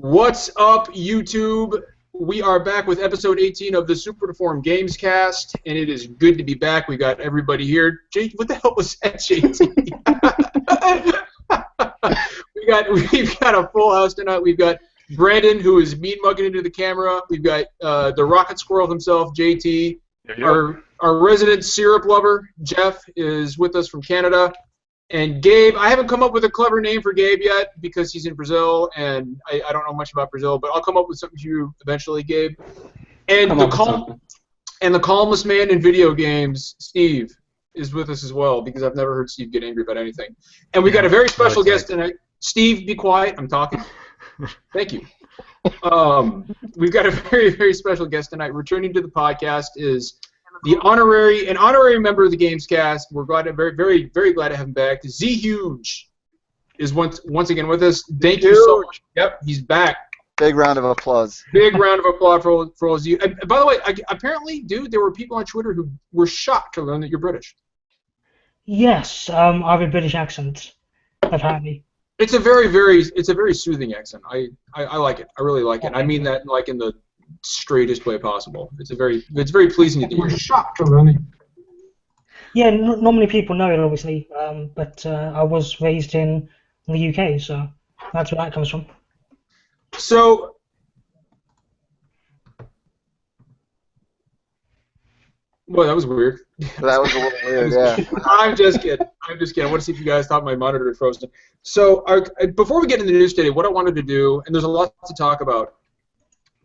What's up, YouTube? We are back with episode 18 of the Super Deformed Gamescast, and it is good to be back. We got everybody here. Jake, what the hell was that, JT? We've got a full house tonight. We've got Brandon, who is mean mugging into the camera. We've got the rocket squirrel himself, JT. Our resident syrup lover, Jeff, is with us from Canada. And Gabe, I haven't come up with a clever name for Gabe yet because he's in Brazil, and I don't know much about Brazil, but I'll come up with something for you eventually, Gabe. And the calmest man in video games, Steve, is with us as well because I've never heard Steve get angry about anything. And we got a very special guest tonight. Steve, be quiet. I'm talking. Thank you. We've got a very, very special guest tonight. Returning to the podcast is an honorary member of the Gamescast. We're very, very, very glad to have him back. ZhugeEx is once again with us. Thank you so much. Yep, he's back. Big round of applause. Big round of applause for all of you. And by the way, apparently, dude, there were people on Twitter who were shocked to learn that you're British. Yes, I have a British accent, apparently. It's a very soothing accent. I like it. I really like it. I mean that like in the straightest way possible. It's very pleasing to hear. Shocked already. Yeah, not many people know it, obviously, but I was raised in the UK, so that's where that comes from. So, well, that was weird. That was a little weird, yeah. I'm just kidding. I want to see if you guys thought my monitor had frozen. So, before we get into the news today, what I wanted to do, and there's a lot to talk about,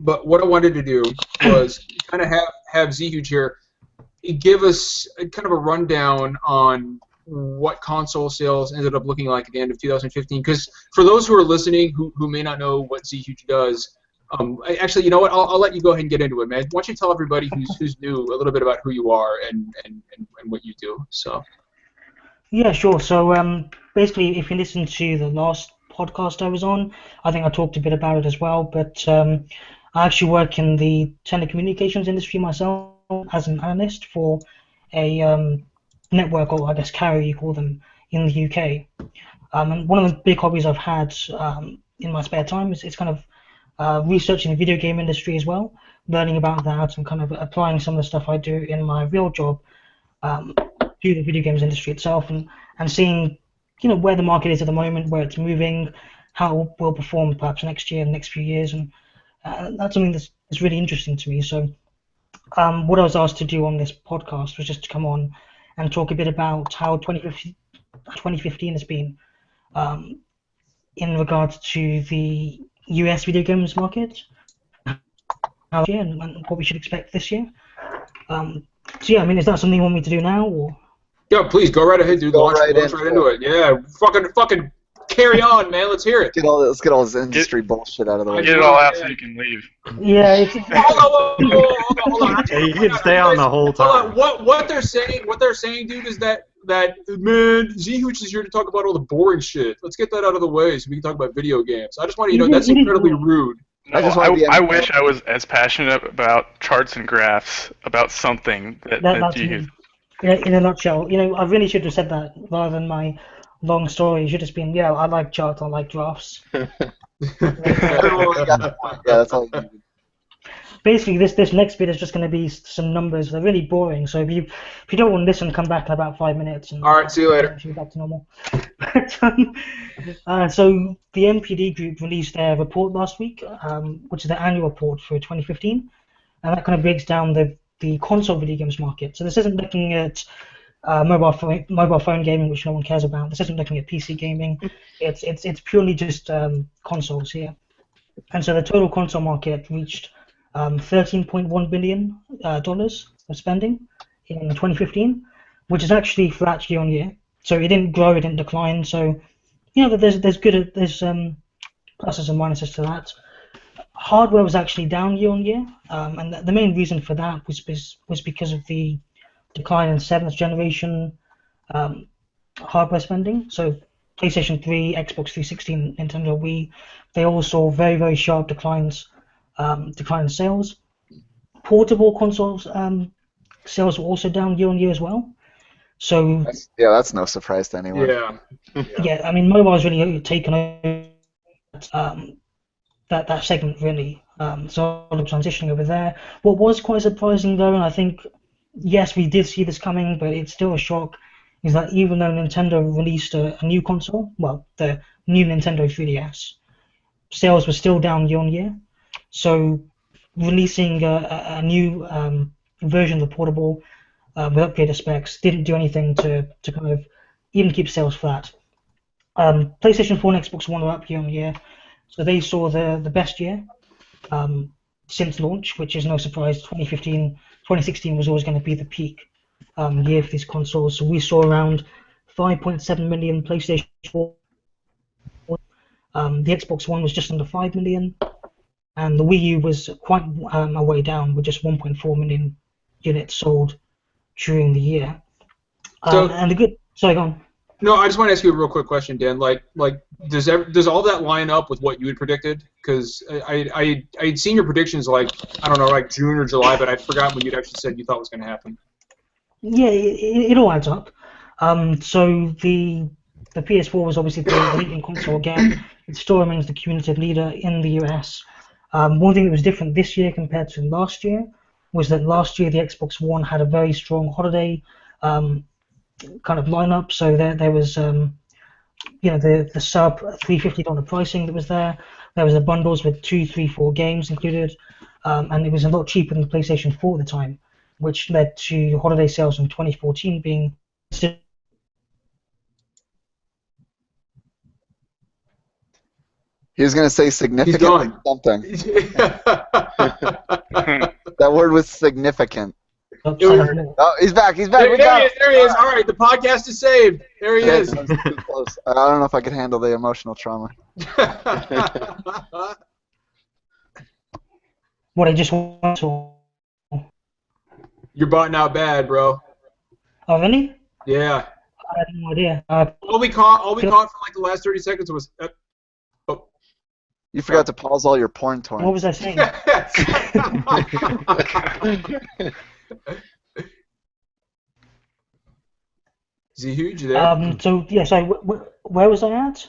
but what I wanted to do was kind of have ZhugeEx here give us kind of a rundown on what console sales ended up looking like at the end of 2015. Because for those who are listening who may not know what ZhugeEx does, actually, you know what? I'll let you go ahead and get into it, man. Why don't you tell everybody who's new a little bit about who you are and what you do? So. Yeah, sure. So basically, if you listen to the last podcast I was on, I think I talked a bit about it as well, but I actually work in the telecommunications industry myself as an analyst for a network, or I guess carrier you call them, in the UK. And one of the big hobbies I've had in my spare time is kind of researching the video game industry as well, learning about that and kind of applying some of the stuff I do in my real job to the video games industry itself, and seeing where the market is at the moment, where it's moving, how it will perform perhaps next year, the next few years, and that's something that's really interesting to me. So what I was asked to do on this podcast was just to come on and talk a bit about how 2015 has been in regards to the US video games market, and what we should expect this year. So yeah, I mean, is that something you want me to do now, or? Yeah, please go right ahead, dude. Launch right into it. Yeah, fucking carry on, man. Let's hear it. Let's get all this industry bullshit out of the way. Get it all out so you can leave. Yeah. Hold on. Hey, you can stay on the whole time. What they're saying, dude, is that man, ZhugeEx is here to talk about all the boring shit. Let's get that out of the way so we can talk about video games. I just want you to know that's incredibly rude. No, I wish I was as passionate about charts and graphs about something that you. In a nutshell, I really should have said that rather than my long story. It should have been, I like charts, I like graphs. Yeah, that's all you need. Basically, this next bit is just going to be some numbers. They're really boring, so if you don't want to listen, come back in about 5 minutes. And, all right, see you later. Should be back to normal. So the NPD group released their report last week, which is the annual report for 2015, and that kind of breaks down the console video games market. So this isn't looking at mobile phone gaming, which no one cares about. This isn't looking at PC gaming. It's purely just consoles here. And so the total console market reached $13.1 billion of spending in 2015, which is actually flat year on year. So it didn't grow, it didn't decline. So there's pluses and minuses to that. Hardware was actually down year on year, and the main reason for that was because of the decline in 7th generation hardware spending. So PlayStation 3, Xbox 360, Nintendo Wii, they all saw very, very sharp decline in sales. Portable consoles sales were also down year on year as well. So that's no surprise to anyone. Yeah. Yeah, I mean, mobile has really taken over. that segment really. So a lot of transitioning over there. What was quite surprising though, and I think yes we did see this coming, but it's still a shock, is that even though Nintendo released a new console, well the new Nintendo 3DS, sales were still down year on year. So releasing a new version of the portable with upgraded specs didn't do anything to kind of even keep sales flat. PlayStation 4 and Xbox One were up year on year, so they saw the best year since launch, which is no surprise. 2016 was always going to be the peak year for these consoles. So we saw around 5.7 million PlayStation 4. The Xbox One was just under 5 million, and the Wii U was quite a way down with just 1.4 million units sold during the year. And the good, sorry, go on. No, I just want to ask you a real quick question, Dan. Like, does all that line up with what you had predicted? Because I'd seen your predictions like I don't know, like June or July, but I'd forgotten what you'd actually said you thought was going to happen. Yeah, it all adds up. So the PS4 was obviously the leading console again. It still remains the cumulative leader in the US. One thing that was different this year compared to last year was that last year the Xbox One had a very strong holiday kind of lineup. So there was the sub $350 pricing that was there. There was the bundles with 2, 3, 4 games included, and it was a lot cheaper than the PlayStation 4 at the time, which led to holiday sales in 2014 being. He was going to say significant something. That word was significant. Oh, he's back. He's back. There he is. All right, the podcast is saved. There he is. Too close. I don't know if I can handle the emotional trauma. What I just want to. You're butting out bad, bro. Oh really? Yeah. I had no idea. All we caught for like the last 30 seconds was. You forgot to pause all your porn torrents. What was I saying? ZhugeEx, you there? So yeah. So where was I at?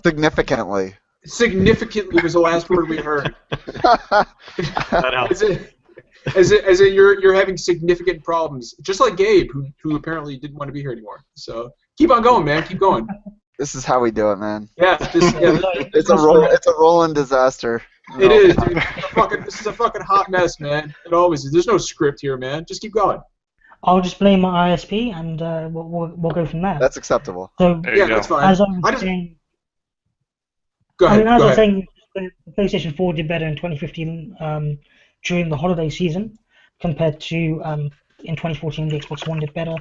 Significantly. Significantly was the last word we heard. That helps. As in you're having significant problems, just like Gabe, who apparently didn't want to be here anymore. So keep on going, man. Keep going. This is how we do it, man. Yeah, it's a rolling disaster. It is, dude. This is a fucking hot mess, man. It always is. There's no script here, man. Just keep going. I'll just blame my ISP, and we'll go from there. That's acceptable. So yeah, that's fine. As I was saying, go ahead. I was saying, the PlayStation 4 did better in 2015 during the holiday season compared to in 2014 the Xbox One did better.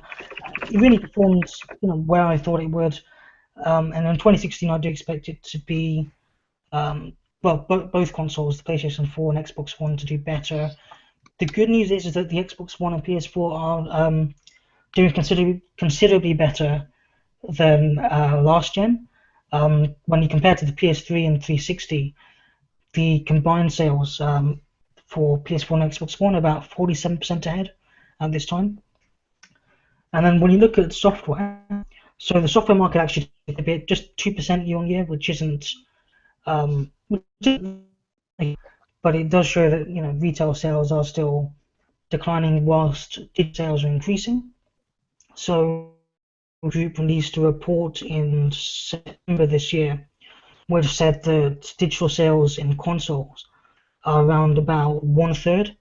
It really performed, where I thought it would. And in 2016, I do expect it to be, both consoles, the PlayStation 4 and Xbox One, to do better. The good news is that the Xbox One and PS4 are doing considerably better than last gen. When you compare to the PS3 and 360, the combined sales for PS4 and Xbox One are about 47% ahead at this time. And then when you look at software, so the software market actually took a bit, just 2% year on year, which isn't, but it does show that retail sales are still declining whilst digital sales are increasing. So the group released a report in September this year, which said that digital sales in consoles are around about 1/3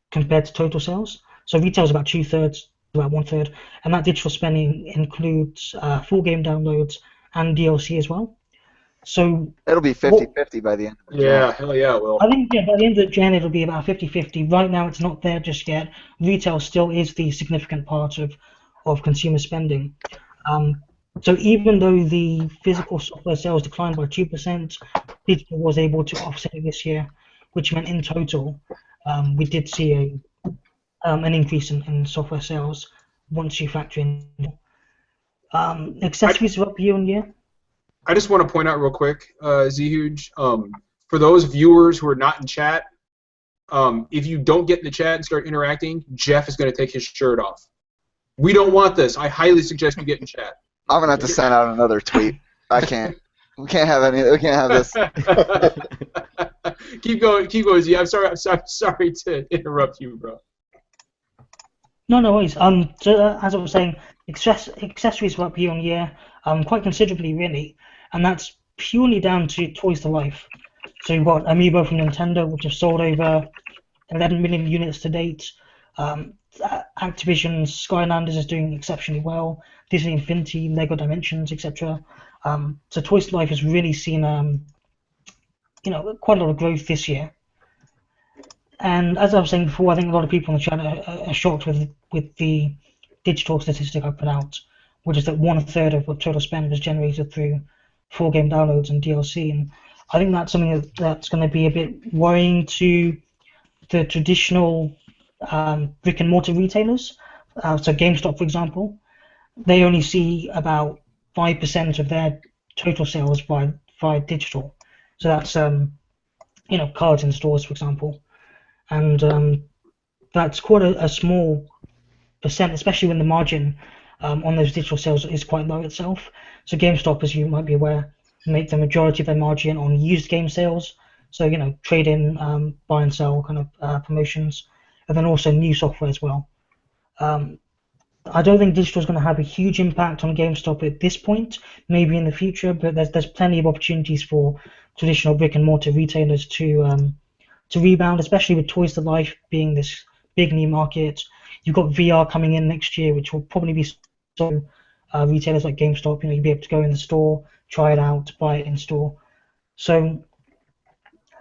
compared to total sales. So retail is about 2/3. About 1/3, and that digital spending includes full game downloads and DLC as well. So it'll be 50-50 by the end of the Jan. Yeah, hell yeah, it will. I think by the end of Jan it'll be about 50-50. Right now it's not there just yet. Retail still is the significant part of consumer spending. So even though the physical software sales declined by 2%, digital was able to offset it this year, which meant in total we did see an increase in software sales once you factor in accessories are up year on year. I just want to point out real quick, ZhugeEx, for those viewers who are not in chat, if you don't get in the chat and start interacting, Jeff is going to take his shirt off. We don't want this. I highly suggest you get in chat. I'm going to have to send out another tweet. I can't. We can't have any. We can't have this. Keep going, Z. I'm sorry to interrupt you, bro. No worries. So, as I was saying, accessories were up year on year, quite considerably, really, and that's purely down to Toys to Life. So you've got Amiibo from Nintendo, which have sold over 11 million units to date. Activision's Skylanders is doing exceptionally well. Disney Infinity, Lego Dimensions, etc. So Toys to Life has really seen, quite a lot of growth this year. And as I was saying before, I think a lot of people in the chat are shocked with the digital statistic I put out, which is that 1/3 of what total spend was generated through full game downloads and DLC. And I think that's something that's going to be a bit worrying to the traditional brick and mortar retailers. So GameStop, for example, they only see about 5% of their total sales via digital. So that's cards in stores, for example. And that's quite a small percent, especially when the margin on those digital sales is quite low itself. So GameStop, as you might be aware, make the majority of their margin on used game sales. So trade-in, buy and sell kind of promotions, and then also new software as well. I don't think digital is going to have a huge impact on GameStop at this point. Maybe in the future, but there's plenty of opportunities for traditional brick and mortar retailers to rebound, especially with Toys to Life being this big new market. You've got VR coming in next year, which will probably be so retailers like GameStop. You'll be able to go in the store, try it out, buy it in store. So,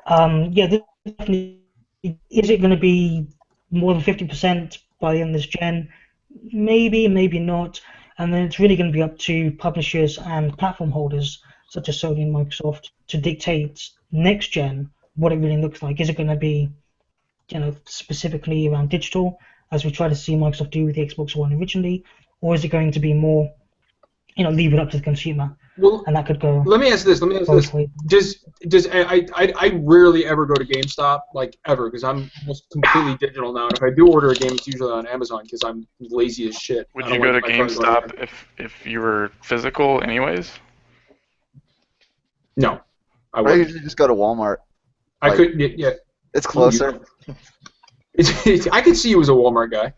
definitely, is it going to be more than 50% by the end of this gen? Maybe, maybe not. And then it's really going to be up to publishers and platform holders, such as Sony and Microsoft, to dictate next gen what it really looks like. Is it going to be, specifically around digital, as we try to see Microsoft do with the Xbox One originally, or is it going to be more, leave it up to the consumer? Well, and that could go. Let me ask this. I rarely ever go to GameStop, like ever, because I'm almost completely digital now. And if I do order a game, it's usually on Amazon because I'm lazy as shit. Would you go to GameStop if you were physical, anyways? No, I wouldn't. I usually just go to Walmart. I couldn't. Yeah. It's closer. I could see you as a Walmart guy.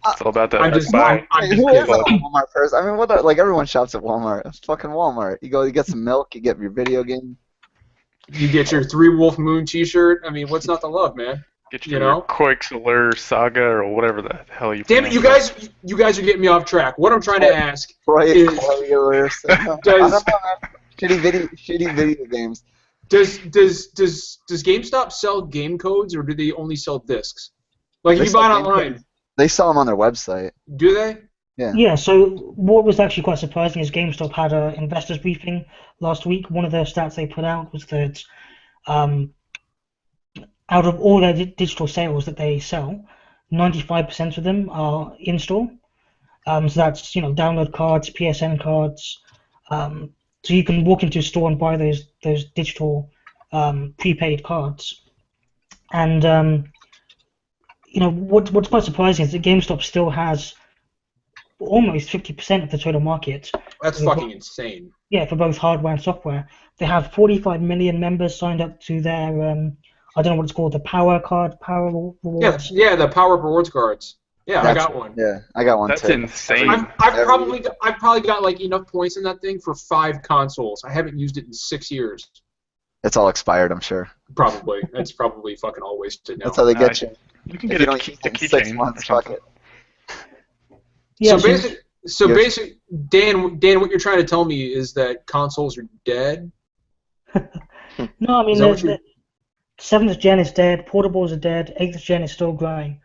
It's all about that. I'm just who is at Walmart first? I mean, like everyone shops at Walmart. It's fucking Walmart. You go, you get some milk, you get your video game. You get your 3 Wolf Moon T-shirt. I mean, what's not to love, man? Get your Quixeler Saga or whatever the hell you. Damn it, you guys are getting me off track. What I'm trying to ask is, shitty video games. Does GameStop sell game codes or do they only sell discs? Like if you buy it online. They sell them on their website. Do they? Yeah. Yeah, so what was actually quite surprising is GameStop had an investors briefing last week. One of the stats they put out was that out of all their digital sales that they sell, 95% of them are in-store. So that's, download cards, PSN cards. So you can walk into a store and buy those digital prepaid cards. And what's quite surprising is that GameStop still has almost 50% of the total market. That's fucking insane. Yeah, for both hardware and software. They have 45 million members signed up to their, I don't know what it's called, the Power Rewards. Yeah, the Power Rewards cards. Yeah, I got one. Yeah, I got one too. That's insane. I've probably got like enough points in that thing for 5 consoles. I haven't used it in 6 years. It's all expired, I'm sure. Probably. That's probably fucking all wasted now. That's how they get you. You can get a keychain 6 months, fuck it. Yeah, so basically, Dan, what you're trying to tell me is that consoles are dead? No, I mean, the 7th gen is dead, portables are dead, 8th gen is still growing,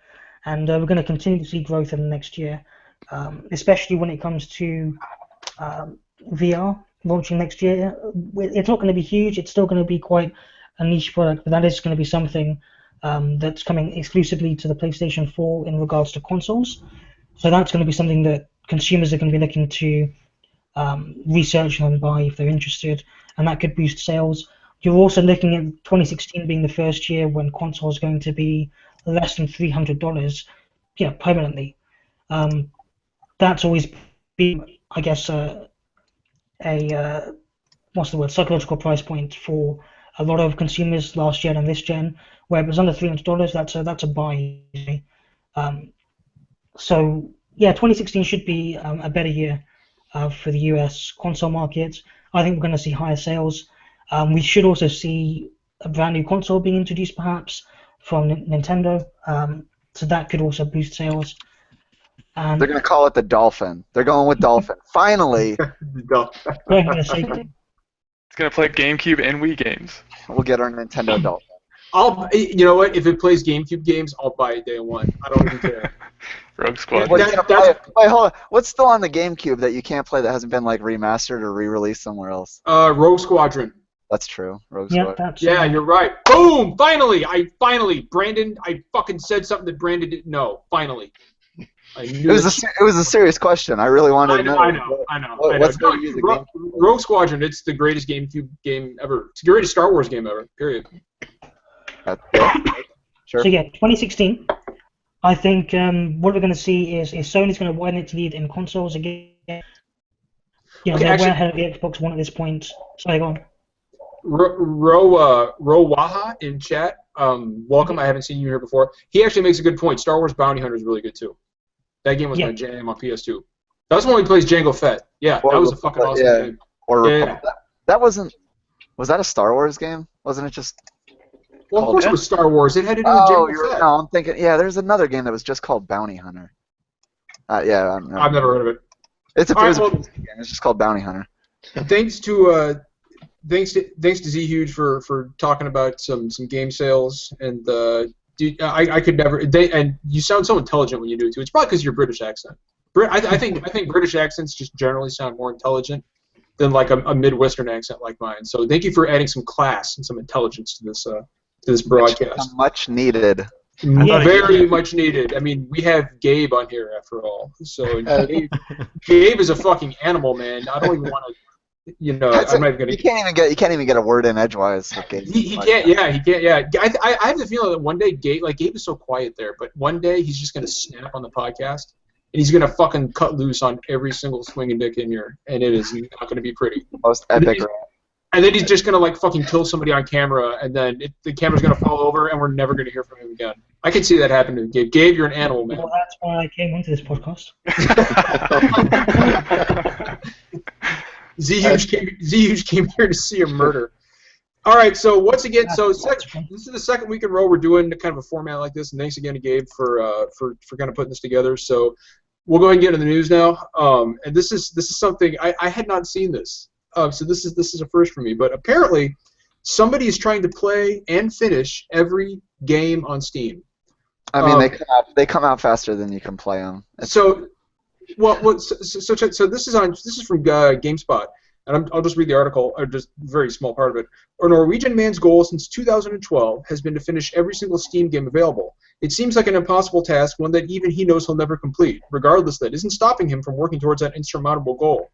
and we're going to continue to see growth in the next year, especially when it comes to VR launching next year. It's not going to be huge, it's still going to be quite a niche product, but that is going to be something that's coming exclusively to the PlayStation 4 in regards to consoles. So that's going to be something that consumers are going to be looking to research and buy if they're interested, and that could boost sales. You're also looking at 2016 being the first year when consoles are going to be less than $300, permanently. That's always been, I guess, a what's the word, psychological price point for a lot of consumers last gen and this gen, where it was under $300. That's a buy. So yeah, 2016 should be a better year for the US console market. I think we're going to see higher sales. We should also see a brand new console being introduced, perhaps from Nintendo. So that could also boost sales. And They're going to call it the Dolphin. They're going with Dolphin. Finally. It's going to play GameCube and Wii games. We'll get our Nintendo Dolphin. You know what? If it plays GameCube games, I'll buy it day one. I don't even care. Rogue Squad. Wait, hold on. What's still on the GameCube that you can't play that hasn't been like remastered or re-released somewhere else? Rogue Squadron. That's true. Rogue yeah, Squadron. Yeah, you're right. Boom! Finally! Brandon, I fucking said something that Brandon didn't know. Finally. I knew it was a serious question. I really wanted to know. I know. Rogue Squadron, it's the greatest GameCube game ever. It's the greatest Star Wars game ever, period. Sure. So yeah, 2016, I think what we're going to see is Sony's going to widen its lead in consoles again. You know, they're way ahead of the Xbox One at this point. Sorry, go on. Rowaha in chat, welcome. I haven't seen you here before. He actually makes a good point. Star Wars Bounty Hunter is really good too. That game was my jam on PS2. That's when he plays Jango Fett. Yeah, that was a fucking awesome game. That wasn't. Was that a Star Wars game? Wasn't it just? Well, of course it was Star Wars. It had to do with Jango Fett. No, I'm thinking. Yeah, there's another game that was just called Bounty Hunter. I've never heard of it. It's a game. It's just called Bounty Hunter. Thanks to ZhugeEx for talking about some game sales and dude, I could never. And you sound so intelligent when you do it too. It's probably because of your British accent. I think British accents just generally sound more intelligent than like a Midwestern accent like mine. So thank you for adding some class and some intelligence to this broadcast. Much needed. Very much needed. I mean, we have Gabe on here after all. So Gabe is a fucking animal, man. I don't even want to. You know, I'm not even gonna. You can't even get a word in edgewise. He can't. Yeah, he can't. Yeah, I have the feeling that one day Gabe is so quiet there, but one day he's just gonna snap on the podcast and he's gonna fucking cut loose on every single swinging dick in here, and it is not gonna be pretty. Most epic. And then he's just gonna like fucking kill somebody on camera, and then the camera's gonna fall over, and we're never gonna hear from him again. I can see that happen to Gabe. Gabe, you're an animal, man. Well, that's why I came onto this podcast. ZhugeEx came here to see a murder. All right, so once again, this is the second week in a row we're doing kind of a format like this, and thanks again to Gabe for kind of putting this together. So we'll go ahead and get into the news now. And this is something I had not seen this. So this is a first for me. But apparently, somebody is trying to play and finish every game on Steam. I mean, they come out faster than you can play them. So this is from GameSpot, and I'll just read the article, or just a very small part of it. A Norwegian man's goal since 2012 has been to finish every single Steam game available. It seems like an impossible task, one that even he knows he'll never complete. Regardless, that isn't stopping him from working towards that insurmountable goal.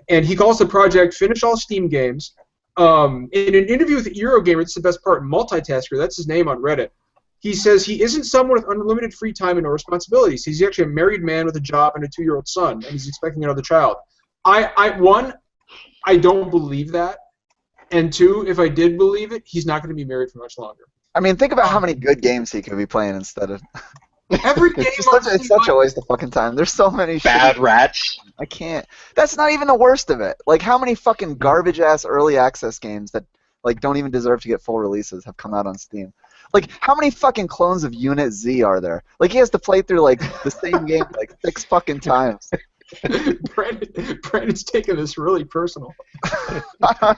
And he calls the project Finish All Steam Games. In an interview with Eurogamer, this is the best part, Multitasker, that's his name on Reddit, he says he isn't someone with unlimited free time and no responsibilities. He's actually a married man with a job and a 2-year-old son, and he's expecting another child. One, I don't believe that, and two, if I did believe it, he's not going to be married for much longer. I mean, think about how many good games he could be playing instead of... Every game it's such a waste of fucking time. There's so many bad rats. I can't. That's not even the worst of it. Like, how many fucking garbage-ass early access games that like don't even deserve to get full releases have come out on Steam? Like, how many fucking clones of Unit Z are there? Like, he has to play through, like, the same game, like, 6 fucking times. Brandon's taking this really personal.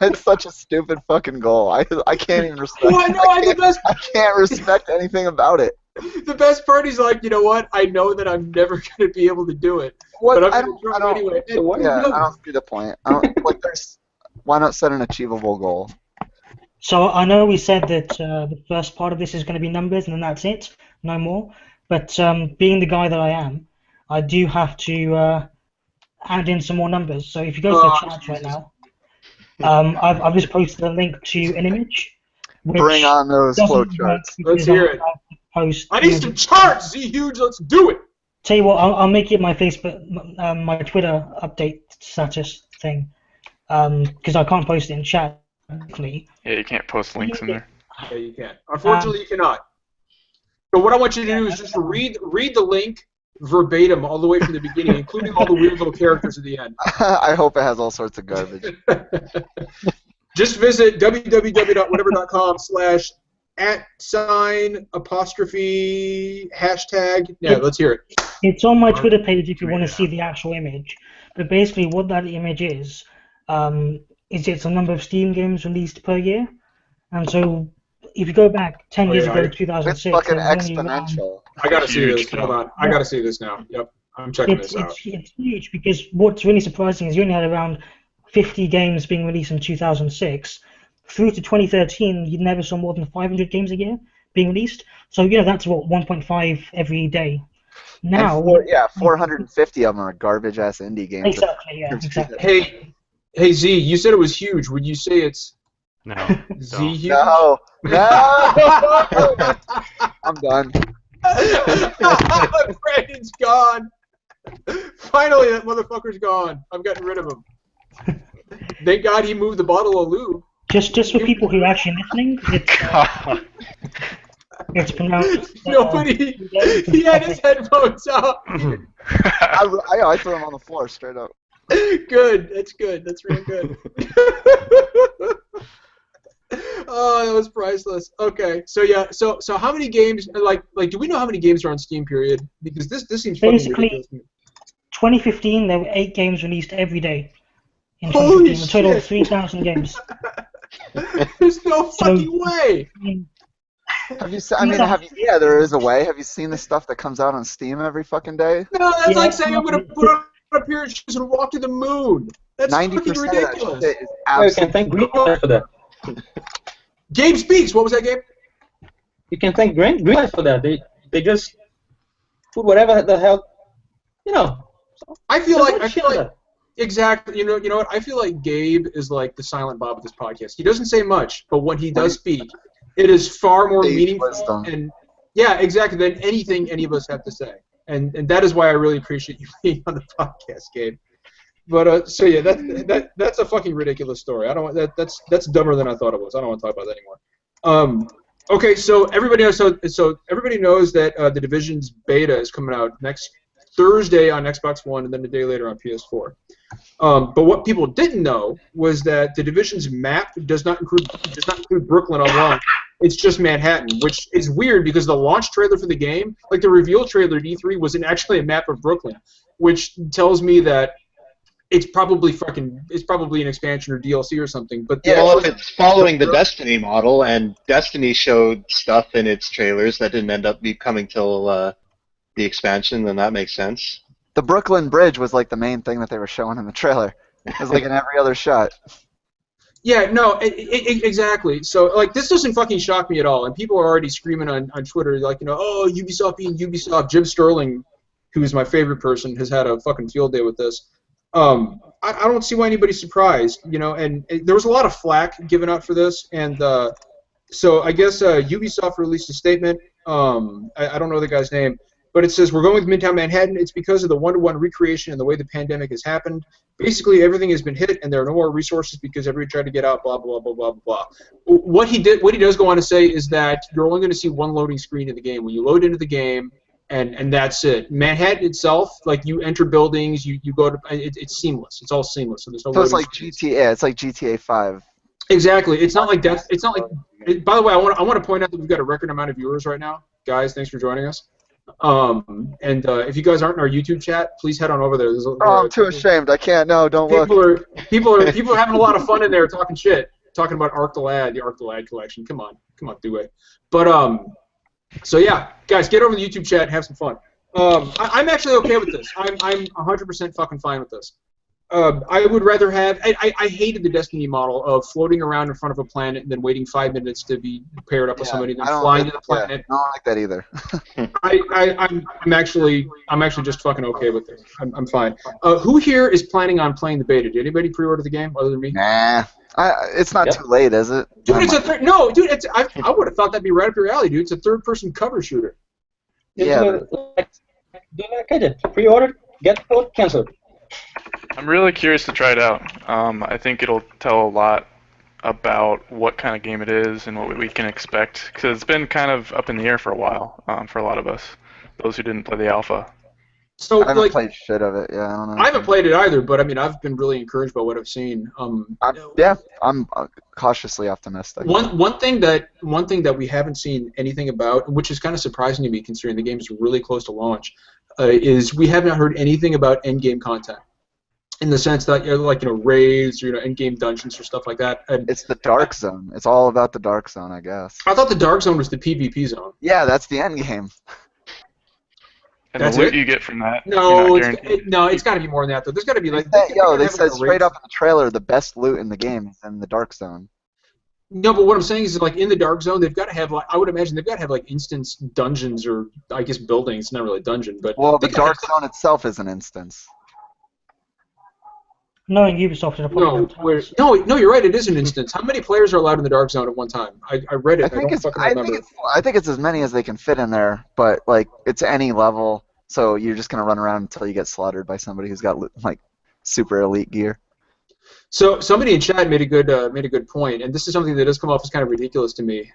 It's such a stupid fucking goal. I can't even respect I can't respect anything about it. The best part is, like, you know what? I know that I'm never going to be able to do it. But I'm going to try anyway. I don't see the point. Why not set an achievable goal? So I know we said that the first part of this is going to be numbers and then that's it, no more. But being the guy that I am, I do have to add in some more numbers. So if you go to the chat right now, I've just posted a link to an image. Bring on those flowcharts. Let's hear it. I need some charts, ZHuge. Let's do it. Tell you what, I'll make it my Facebook, my Twitter update status thing. because I can't post it in chat. Yeah, you can't post links in there. Yeah, you can. Unfortunately, you cannot. But what I want you to do is just read the link verbatim all the way from the beginning, including all the weird little characters at the end. I hope it has all sorts of garbage. Just visit www.whatever.com/@#. Yeah, let's hear it. It's on my Twitter page if you want to see the actual image. But basically, what that image is it's a number of Steam games released per year. And so, if you go back 10 years ago, 2006, it's fucking there was only exponential. I gotta see this. Hold on. I gotta see this now. Yep. I'm checking this out. It's huge because what's really surprising is you only had around 50 games being released in 2006. Through to 2013, you never saw more than 500 games a year being released. So, that's what, 1.5 every day. Now, 450 of them are garbage-ass indie games. Exactly, yeah, exactly. Hey, Z, you said it was huge. Would you say it's No. Z huge? No. I'm done. Brandon's gone. Finally, that motherfucker's gone. I've gotten rid of him. Thank God he moved the bottle of lube. Just for people who are actually listening, it's pronounced. Nobody. He had his headphones out. I threw them on the floor straight up. Good. That's good. That's real good. Oh, that was priceless. Okay, so yeah, so how many games? Like, do we know how many games are on Steam? Period. Because this seems fucking ridiculous. 2015, there were 8 games released every day. In Holy 2015, a total of shit. 3,000 games. There's no fucking way. Have you seen? Yeah, there is a way. Have you seen the stuff that comes out on Steam every fucking day? No, that's like saying I'm gonna put on a pair of shoes and walk to the moon. That's 90% fucking of that ridiculous. shit is You can absolutely. thank Greenlight for that. Gabe speaks. What was that, Gabe? You can thank Greenlight for that. They just put whatever the hell, I feel like that. exactly. You know what? I feel like Gabe is like the silent Bob of this podcast. He doesn't say much, but when he does speak, it is far more Sage meaningful wisdom. and yeah, exactly, than anything any of us have to say. And that is why I really appreciate you being on the podcast, Gabe. But so yeah, that's a fucking ridiculous story. I don't that's dumber than I thought it was. I don't want to talk about that anymore. Okay, so everybody knows that the Division's beta is coming out next Thursday on Xbox One and then a day later on PS4. But what people didn't know was that the Division's map does not include Brooklyn on launch. It's just Manhattan, which is weird because the launch trailer for the game, like the reveal trailer at E3, was actually a map of Brooklyn, which tells me that it's probably an expansion or DLC or something. But well, if it's following the Destiny model, and Destiny showed stuff in its trailers that didn't end up coming till the expansion, then that makes sense. The Brooklyn Bridge was like the main thing that they were showing in the trailer. It was like in every other shot. Yeah, no, exactly. So, like, this doesn't fucking shock me at all. And people are already screaming on Twitter, like, oh, Ubisoft being Ubisoft. Jim Sterling, who is my favorite person, has had a fucking field day with this. I don't see why anybody's surprised, and there was a lot of flack given out for this. And so I guess Ubisoft released a statement. I don't know the guy's name. But it says, we're going with Midtown Manhattan. It's because of the one-to-one recreation and the way the pandemic has happened. Basically, everything has been hit, and there are no more resources because everybody tried to get out, blah, blah, blah, blah, blah. What he does go on to say is that you're only going to see one loading screen in the game. When you load into the game, and that's it. Manhattan itself, like, you enter buildings, you go to, it's seamless. It's all seamless. So there's no So it's loading like screens. GTA. It's like GTA 5. Exactly. It's not like that. It's not like. By the way, I want to point out that we've got a record amount of viewers right now. Guys, thanks for joining us. If you guys aren't in our YouTube chat, please head on over there. I'm too ashamed. I can't. No, don't look. People are having a lot of fun in there talking shit, talking about the Arc the Lad collection. Come on, do it. But so yeah, guys, get over to the YouTube chat and have some fun. I'm actually okay with this. I'm 100% fucking fine with this. I would rather have. I hated the Destiny model of floating around in front of a planet and then waiting 5 minutes to be paired up with somebody, and then flying to the planet. I don't like that either. I'm actually just fucking okay with this. I'm fine. Who here is planning on playing the beta? Did anybody pre-order the game other than me? Nah. It's not too late, is it? Dude, it's a no, dude. I would have thought that'd be right up your alley, dude. It's a third-person cover shooter. Yeah. Like I did. Pre-ordered, get code, cancel. I'm really curious to try it out. I think it'll tell a lot about what kind of game it is and what we can expect, because it's been kind of up in the air for a while for a lot of us, those who didn't play the alpha. So I haven't played shit of it. Yeah, I don't know. I haven't played it either, but I mean, I've been really encouraged by what I've seen. I'm cautiously optimistic. One thing that we haven't seen anything about, which is kind of surprising to me, considering the game is really close to launch, is we have not heard anything about end-game content. In the sense that raids or end-game dungeons or stuff like that. And it's the dark zone. It's all about the dark zone, I guess. I thought the dark zone was the PvP zone. Yeah, that's the end game. And that's the loot you get from that. No, it's got to be more than that though. There's got to be like. They said straight up in the trailer the best loot in the game is in the dark zone. No, but what I'm saying is like in the dark zone they've got to have I would imagine they've got to have like instance dungeons or I guess buildings. It's not really a dungeon, but. Well, the dark zone itself is an instance. No, in Ubisoft it no, you're right. It is an instance. How many players are allowed in the dark zone at one time? I read it. I don't fucking remember. I think it's as many as they can fit in there, but like it's any level, so you're just gonna run around until you get slaughtered by somebody who's got like super elite gear. So somebody in chat made a good point, and this is something that does come off as kind of ridiculous to me.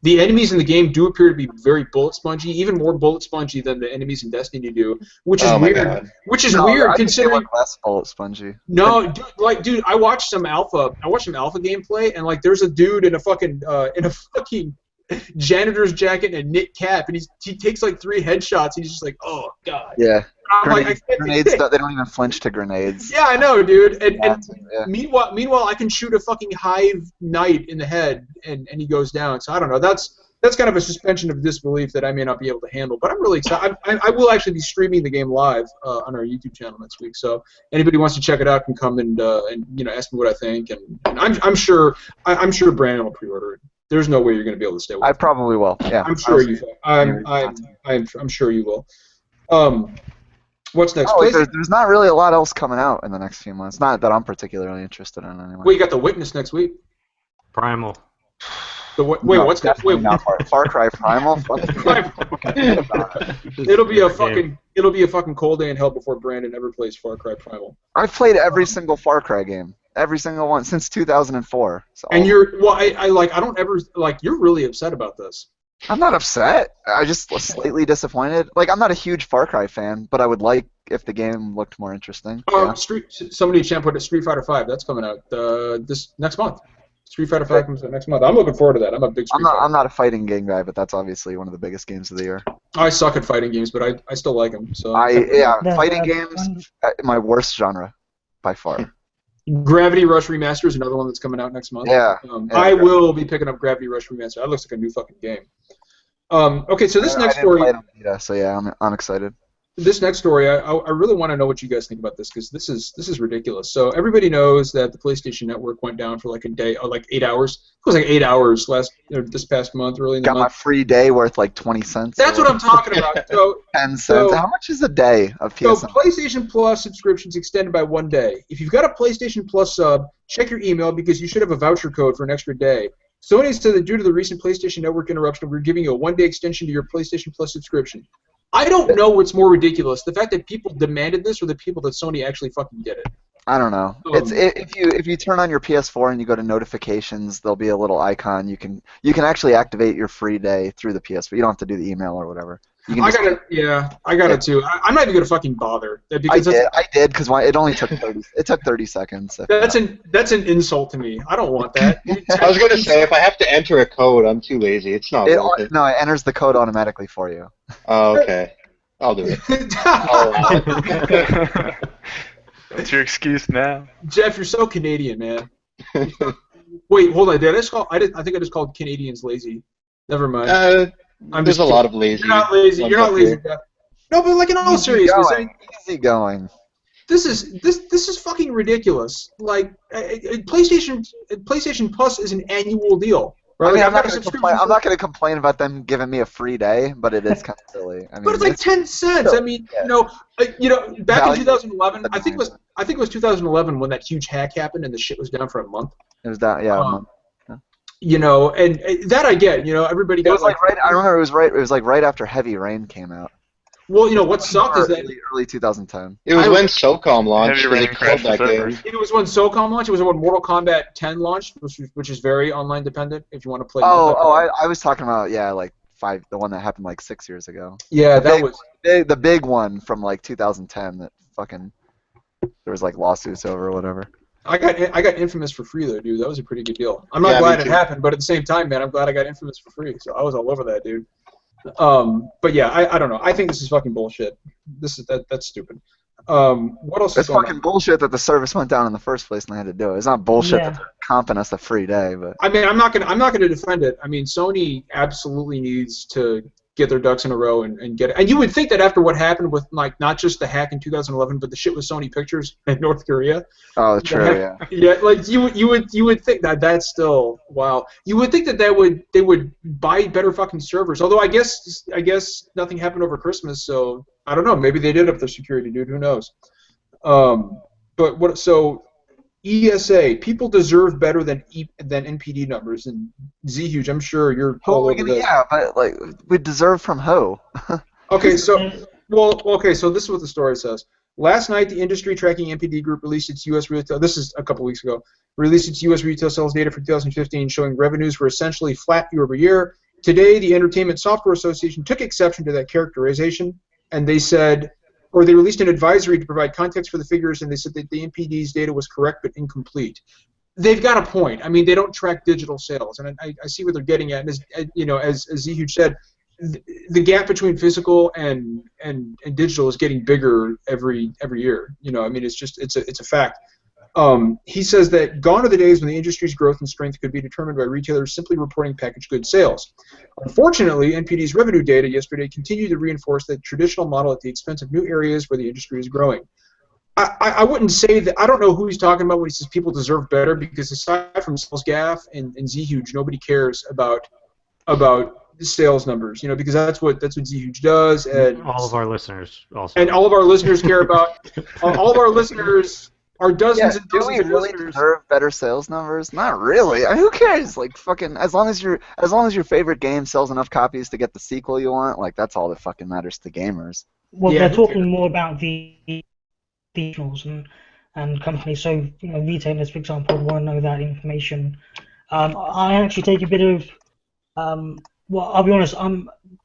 The enemies in the game do appear to be very bullet spongy, even more bullet spongy than the enemies in Destiny do, which is weird. God. Which is weird considering less bullet spongy. No, dude, I watched some alpha gameplay, and like there's a dude in a fucking janitor's jacket and a knit cap, and he takes like 3 headshots, and he's just like, oh god. Yeah. Grenades, they don't even flinch to grenades. Yeah, I know, dude. And meanwhile, I can shoot a fucking hive knight in the head, and he goes down. So I don't know. That's kind of a suspension of disbelief that I may not be able to handle. But I'm really excited. I will actually be streaming the game live on our YouTube channel next week. So anybody who wants to check it out can come and ask me what I think. And I'm sure Brandon will pre-order it. There's no way you're going to be able to stay with it. I probably will. Yeah. I'm sure you will. I'm sure you will. What's next? There's not really a lot else coming out in the next few months. Not that I'm particularly interested in anyway. Well, you got The Witness next week. Primal. What's next? Far Cry Primal. It'll be a fucking cold day in hell before Brandon ever plays Far Cry Primal. I've played every single Far Cry game. Every single one since 2004. So. And you're really upset about this. I'm not upset. I just was slightly disappointed. Like, I'm not a huge Far Cry fan, but I would like if the game looked more interesting. Yeah. Somebody in chat put Street Fighter 5. That's coming out this next month. Street Fighter 5 comes out next month. I'm looking forward to that. I'm a big Street Fighter. I'm not a fighting game guy, but that's obviously one of the biggest games of the year. I suck at fighting games, but I still like them. So. Fighting games, my worst genre, by far. Gravity Rush Remaster is another one that's coming out next month. Yeah. I will be picking up Gravity Rush Remaster. That looks like a new fucking game. Okay, so this next story. So yeah, I'm excited. This next story, I really want to know what you guys think about this because this is ridiculous. So everybody knows that the PlayStation Network went down for like a day, like 8 hours. It was like 8 hours this past month, early in the month. Got my free day worth like 20 cents. That's what I'm talking about. So 10 cents. How much is a day of PSN? So PlayStation Plus subscriptions extended by 1 day. If you've got a PlayStation Plus sub, check your email because you should have a voucher code for an extra day. Sony said that due to the recent PlayStation Network interruption, we're giving you a 1-day extension to your PlayStation Plus subscription. I don't know what's more ridiculous, the fact that people demanded this or the people that Sony actually fucking did it. I don't know. If you turn on your PS4 and you go to notifications, there'll be a little icon. You can actually activate your free day through the PS4. You don't have to do the email or whatever. I got it too. I'm not even gonna fucking bother. Because I did because it only took 30. It took 30 seconds. That's an insult to me. I don't want that. I was gonna say if I have to enter a code, I'm too lazy. It's not worth it. No, it enters the code automatically for you. Oh, okay. I'll do it. That's your excuse now. Jeff, you're so Canadian, man. Wait, hold on. I think I just called Canadians lazy. Never mind. There's a lot of lazy. You're not lazy. You're not lazy. No, but like in all seriousness, easy going. This is fucking ridiculous. Like, PlayStation Plus is an annual deal. Right? I mean, I'm not going to complain about them giving me a free day, but it is kind of silly. I mean, but it's like 10 cents. I mean, back in 2011, I think it was 2011 when that huge hack happened and the shit was down for a month. It was down, yeah. A month. And that I get. Everybody got I remember it was right after Heavy Rain came out. Well, you know what sucked is that early 2010. It was when SOCOM launched, Heavy and rain it killed crashed that the game. servers. it was when SOCOM launched. It was when Mortal Kombat 10 launched, which is very online dependent. If you want to play. I was talking about like the one that happened like 6 years ago. Yeah, the that big, was the big one from like 2010 that fucking there was like lawsuits over or whatever. I got Infamous for free though, dude. That was a pretty good deal. I'm not Yeah, glad me it too. happened, but at the same time, man, I'm glad I got Infamous for free. So I was all over that, dude. But yeah, I don't know. I think this is fucking bullshit. That's stupid. What else is It's going fucking on? bullshit that the service went down in the first place and they had to do it. It's not bullshit Yeah. that they're comping us a free day, but I mean, I'm not gonna defend it. I mean, Sony absolutely needs to get their ducks in a row and get it. And you would think that after what happened with like not just the hack in 2011, but the shit with Sony Pictures in North Korea. oh, true, yeah. Yeah, like you would think that that's still wow. You would think that they would buy better fucking servers. Although I guess nothing happened over Christmas, so I don't know. Maybe they did up their security, dude. Who knows? But what? So ESA, people deserve better than NPD numbers. And ZHuge, I'm sure you're all over this. Yeah, but like we deserve from who? Okay, so so this is what the story says. Last night, the industry tracking NPD group released its U.S. retail. This is a couple weeks ago. Released its U.S. retail sales data for 2015, showing revenues were essentially flat year over year. Today, the Entertainment Software Association took exception to that characterization, and they said, or they released an advisory to provide context for the figures, and they said that the NPD's data was correct but incomplete. They've got a point. I mean, they don't track digital sales, and I see what they're getting at. And as ZHuge said, the gap between physical and digital is getting bigger every year. I mean, it's a fact. He says that gone are the days when the industry's growth and strength could be determined by retailers simply reporting packaged goods sales. Unfortunately, NPD's revenue data yesterday continued to reinforce that traditional model at the expense of new areas where the industry is growing. I wouldn't say that. I don't know who he's talking about when he says people deserve better, because aside from Sales Gaff and ZHuge, nobody cares about sales numbers, because that's what ZHuge does, and all of our listeners also. And all of our listeners care about. All of our listeners are dozens and do dozens we of really listeners. deserve better sales numbers? Not really. I mean, who cares? Like fucking, as long as your favorite game sells enough copies to get the sequel you want, like that's all that fucking matters to gamers. Well, Yeah, they're talking more about the regionals and companies. So, retailers, for example, want to know that information. I actually take a bit of, well, I'll be honest,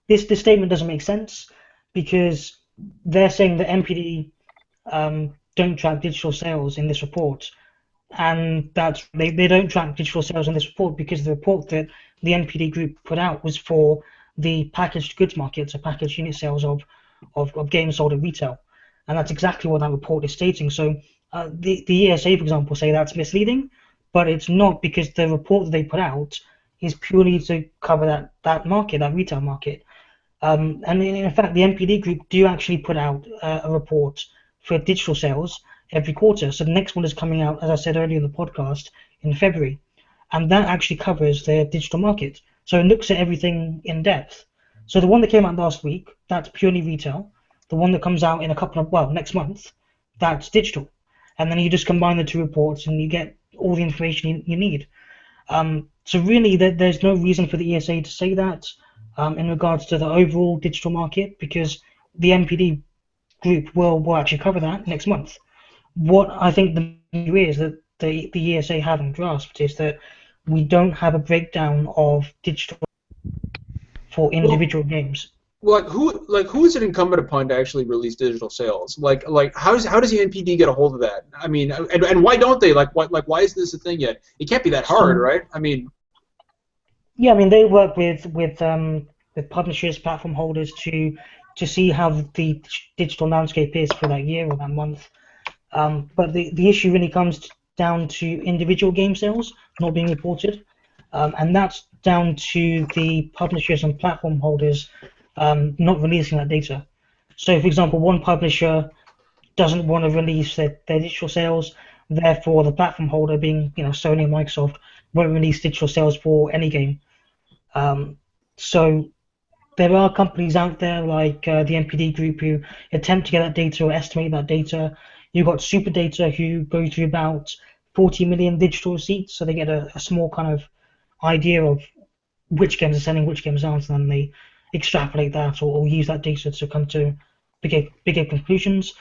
this statement doesn't make sense, because they're saying that MPD don't track digital sales in this report, and that's they don't track digital sales in this report because the report that the NPD group put out was for the packaged goods market, so packaged unit sales of games sold at retail, and that's exactly what that report is stating. So the ESA, for example, say that's misleading, but it's not, because the report that they put out is purely to cover that market, that retail market. And in fact, the NPD group do actually put out a report for digital sales every quarter. So the next one is coming out, as I said earlier in the podcast, in February, and that actually covers the digital market. So it looks at everything in depth. So the one that came out last week, that's purely retail. The one that comes out in next month, that's digital. And then you just combine the two reports and you get all the information you need. So really, there's no reason for the ESA to say that in regards to the overall digital market, because the NPD group will actually cover that next month. What I think the issue is that the ESA haven't grasped is that we don't have a breakdown of digital for individual games. Who is it incumbent upon to actually release digital sales? Like how does the NPD get a hold of that? I mean, and why don't they? Why is this a thing yet? It can't be that hard, right? I mean. Yeah, I mean, they work with publishers, platform holders to see how the digital landscape is for that year or that month. But the issue really comes down to individual game sales not being reported, and that's down to the publishers and platform holders not releasing that data. So, for example, one publisher doesn't want to release their digital sales, therefore the platform holder, being Sony and Microsoft, won't release digital sales for any game. So there are companies out there like the NPD group who attempt to get that data or estimate that data. You've got SuperData who go through about 40 million digital receipts, so they get a small kind of idea of which games are selling, which games aren't, and then they extrapolate that or use that data to come to bigger conclusions.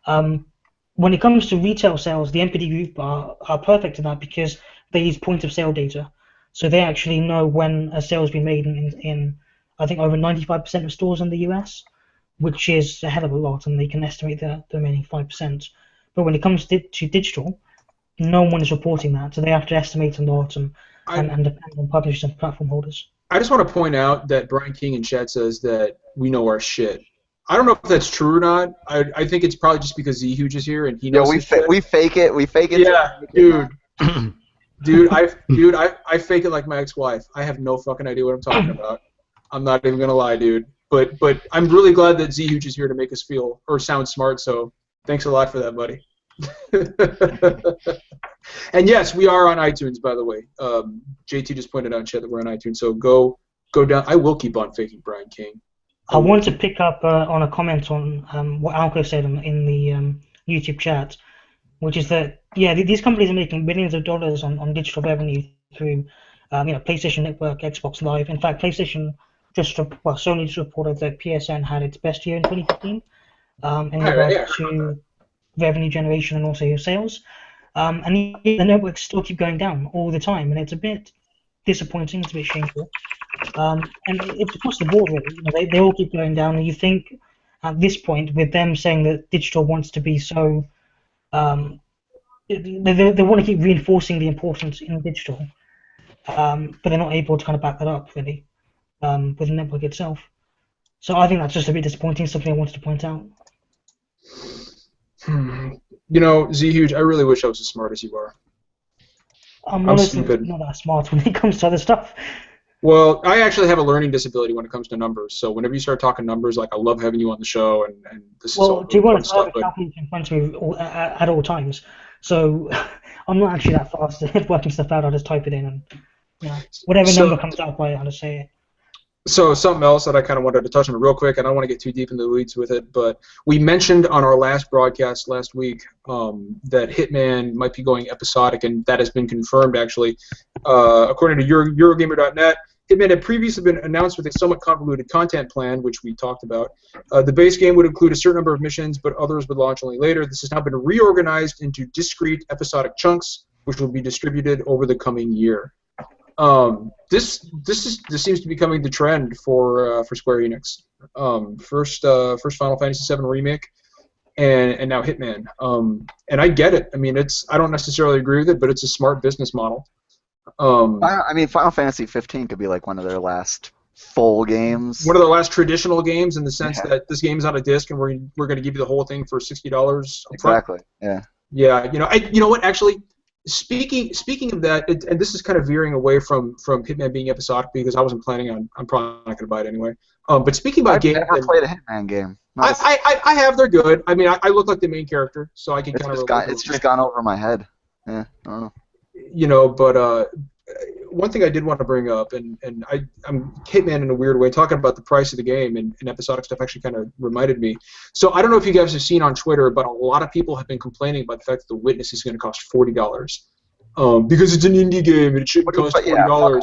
When it comes to retail sales, the NPD group are perfect in that because they use point of sale data. So they actually know when a sale has been made in I think over 95% of stores in the US, which is a hell of a lot, and they can estimate the remaining 5%. But when it comes to digital, no one is reporting that, so they have to estimate a lot and depend on publishers and platform holders. I just want to point out that Brian King in chat says that we know our shit. I don't know if that's true or not. I think it's probably just because ZhugeEx is here and he knows his shit. We fake it. We fake it. Yeah, dude. Dude, I fake it like my ex-wife. I have no fucking idea what I'm talking about. I'm not even gonna lie, dude. But I'm really glad that ZhugeEx is here to make us feel or sound smart. So thanks a lot for that, buddy. And yes, we are on iTunes, by the way. JT just pointed out in chat that we're on iTunes. So go down. I will keep on faking Brian King. I want to pick up on a comment on what Alco said in the YouTube chat, which is that these companies are making billions of dollars on digital revenue through PlayStation Network, Xbox Live. In fact, PlayStation Sony just reported that PSN had its best year in 2015 in regard to revenue generation and also sales. And the networks still keep going down all the time, and it's a bit disappointing. It's a bit shameful. And it's across the board, really. They all keep going down, and you think at this point, with them saying that digital wants to be so, they want to keep reinforcing the importance in digital, but they're not able to kind of back that up, really, with the network itself. So I think that's just a bit disappointing, something I wanted to point out. ZhugeEx, I really wish I was as smart as you are. I'm honestly not that smart when it comes to other stuff. Well, I actually have a learning disability when it comes to numbers. So whenever you start talking numbers, like I love having you on the show, and this is all. Well, do you want to have a calculator in front of me at all times? So I'm not actually that fast at working stuff out. I just type it in, and whatever number comes up, I just say it. So something else that I kind of wanted to touch on real quick, and I don't want to get too deep into the weeds with it, but we mentioned on our last broadcast last week that Hitman might be going episodic, and that has been confirmed, actually. According to Eurogamer.net, Hitman had previously been announced with a somewhat convoluted content plan, which we talked about. The base game would include a certain number of missions, but others would launch only later. This has now been reorganized into discrete episodic chunks, which will be distributed over the coming year. This seems to be becoming the trend for Square Enix. First Final Fantasy VII Remake, and now Hitman. And I get it. I mean, I don't necessarily agree with it, but it's a smart business model. I mean, Final Fantasy 15 could be like one of their last full games. One of their last traditional games, in the sense that this game is on a disc, and we're going to give you the whole thing for $60. Exactly. Yeah. Yeah. You know what? Actually, speaking of that, and this is kind of veering away from Hitman being episodic, because I wasn't planning on. I'm probably not going to buy it anyway. But speaking about games, I've never played a Hitman game. I have. They're good. I mean, I look like the main character, so I can kind of. It's just gone over my head. Yeah, I don't know. But one thing I did want to bring up, and I'm Hitman in a weird way, talking about the price of the game and episodic stuff actually kind of reminded me. So I don't know if you guys have seen on Twitter, but a lot of people have been complaining about the fact that The Witness is going to cost $40, because it's an indie game and it shouldn't cost $40.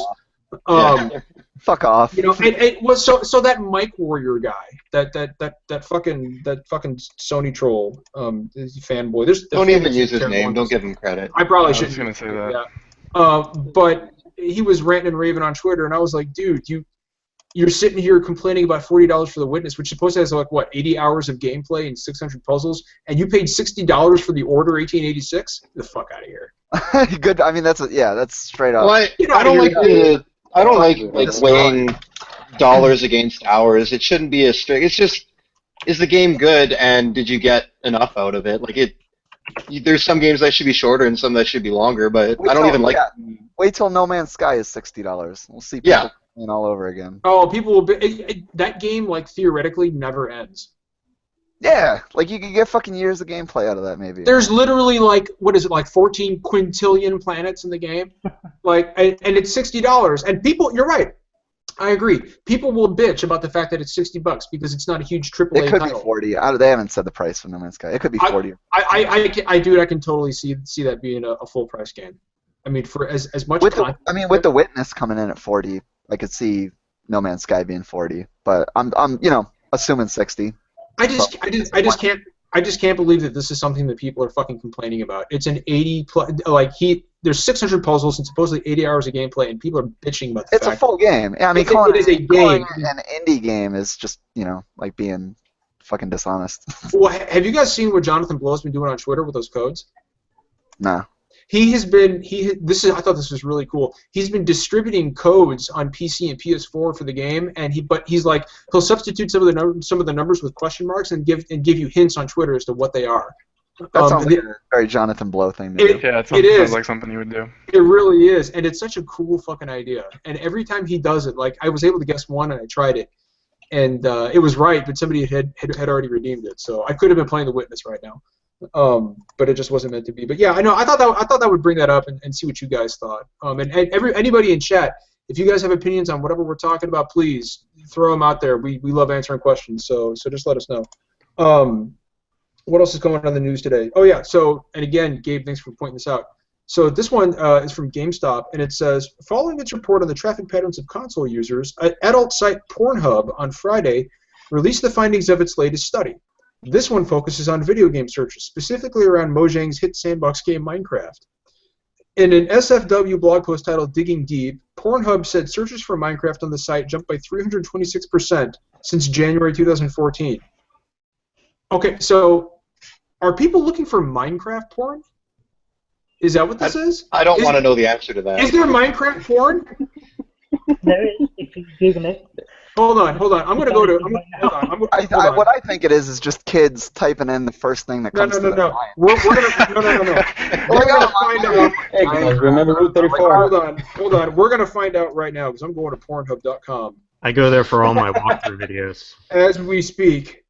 Fuck off. It was so that Mike Warrior guy, that fucking Sony troll, fanboy. Don't even use his name. Don't give him credit. I probably shouldn't. I was going to say that. Yeah. But he was ranting and raving on Twitter, and I was like, dude, you're sitting here complaining about $40 for The Witness, which supposed to has 80 hours of gameplay and 600 puzzles, and you paid $60 for the Order 1886? Get the fuck out of here. Good. I mean, that's straight up. Well, I don't like weighing dollars against hours. It shouldn't be as strict. It's just, is the game good, and did you get enough out of it? There's some games that should be shorter and some that should be longer, but I don't even like. Wait till No Man's Sky is $60. We'll see people playing all over again. Oh, people will be. That game, theoretically, never ends. Yeah, you could get fucking years of gameplay out of that, maybe. There's literally 14 quintillion planets in the game, and it's $60. And people, you're right. I agree. People will bitch about the fact that it's $60 because it's not a huge AAA title. It could be 40. They haven't said the price for No Man's Sky. It could be 40. I can totally see that being a full price game. I mean, for as much. With The Witness coming in at 40, I could see No Man's Sky being 40. But I'm assuming 60. I just can't believe that this is something that people are fucking complaining about. It's an 80 there's 600 puzzles and supposedly 80 hours of gameplay, and people are bitching about the It's a full game. Yeah, I mean, it is a game. Calling an indie game is just like being fucking dishonest. Well, have you guys seen what Jonathan Blow's been doing on Twitter with those codes? No. I thought this was really cool. He's been distributing codes on PC and PS4 for the game, but he'll substitute some of the numbers with question marks and give you hints on Twitter as to what they are. That sounds like a very Jonathan Blow thing to do. Yeah, it sounds like something you would do. It really is, and it's such a cool fucking idea. And every time he does it, like I was able to guess one, and I tried it, and it was right, but somebody had already redeemed it, so I could have been playing The Witness right now. But it just wasn't meant to be. But yeah, I know. I thought that would bring that up and see what you guys thought. And anybody in chat, if you guys have opinions on whatever we're talking about, please throw them out there. We love answering questions, so just let us know. What else is going on in the news today? Oh yeah. So and again, Gabe, thanks for pointing this out. So this one is from GameStop, and it says, following its report on the traffic patterns of console users, adult site Pornhub on Friday released the findings of its latest study. This one focuses on video game searches, specifically around Mojang's hit sandbox game Minecraft. In an SFW blog post titled Digging Deep, Pornhub said searches for Minecraft on the site jumped by 326% since January 2014. Okay, so are people looking for Minecraft porn? Is that what this is? I don't want to know the answer to that. Is there Minecraft porn? There is, if you Google it. Hold on. I'm going to go to... What I think it is just kids typing in the first thing that comes to their mind. We're going to... No. We're going to find out... Hey guys, remember Route 34? Hold on. We're going to find out right now, because I'm going to Pornhub.com. I go there for all my walkthrough videos. As we speak.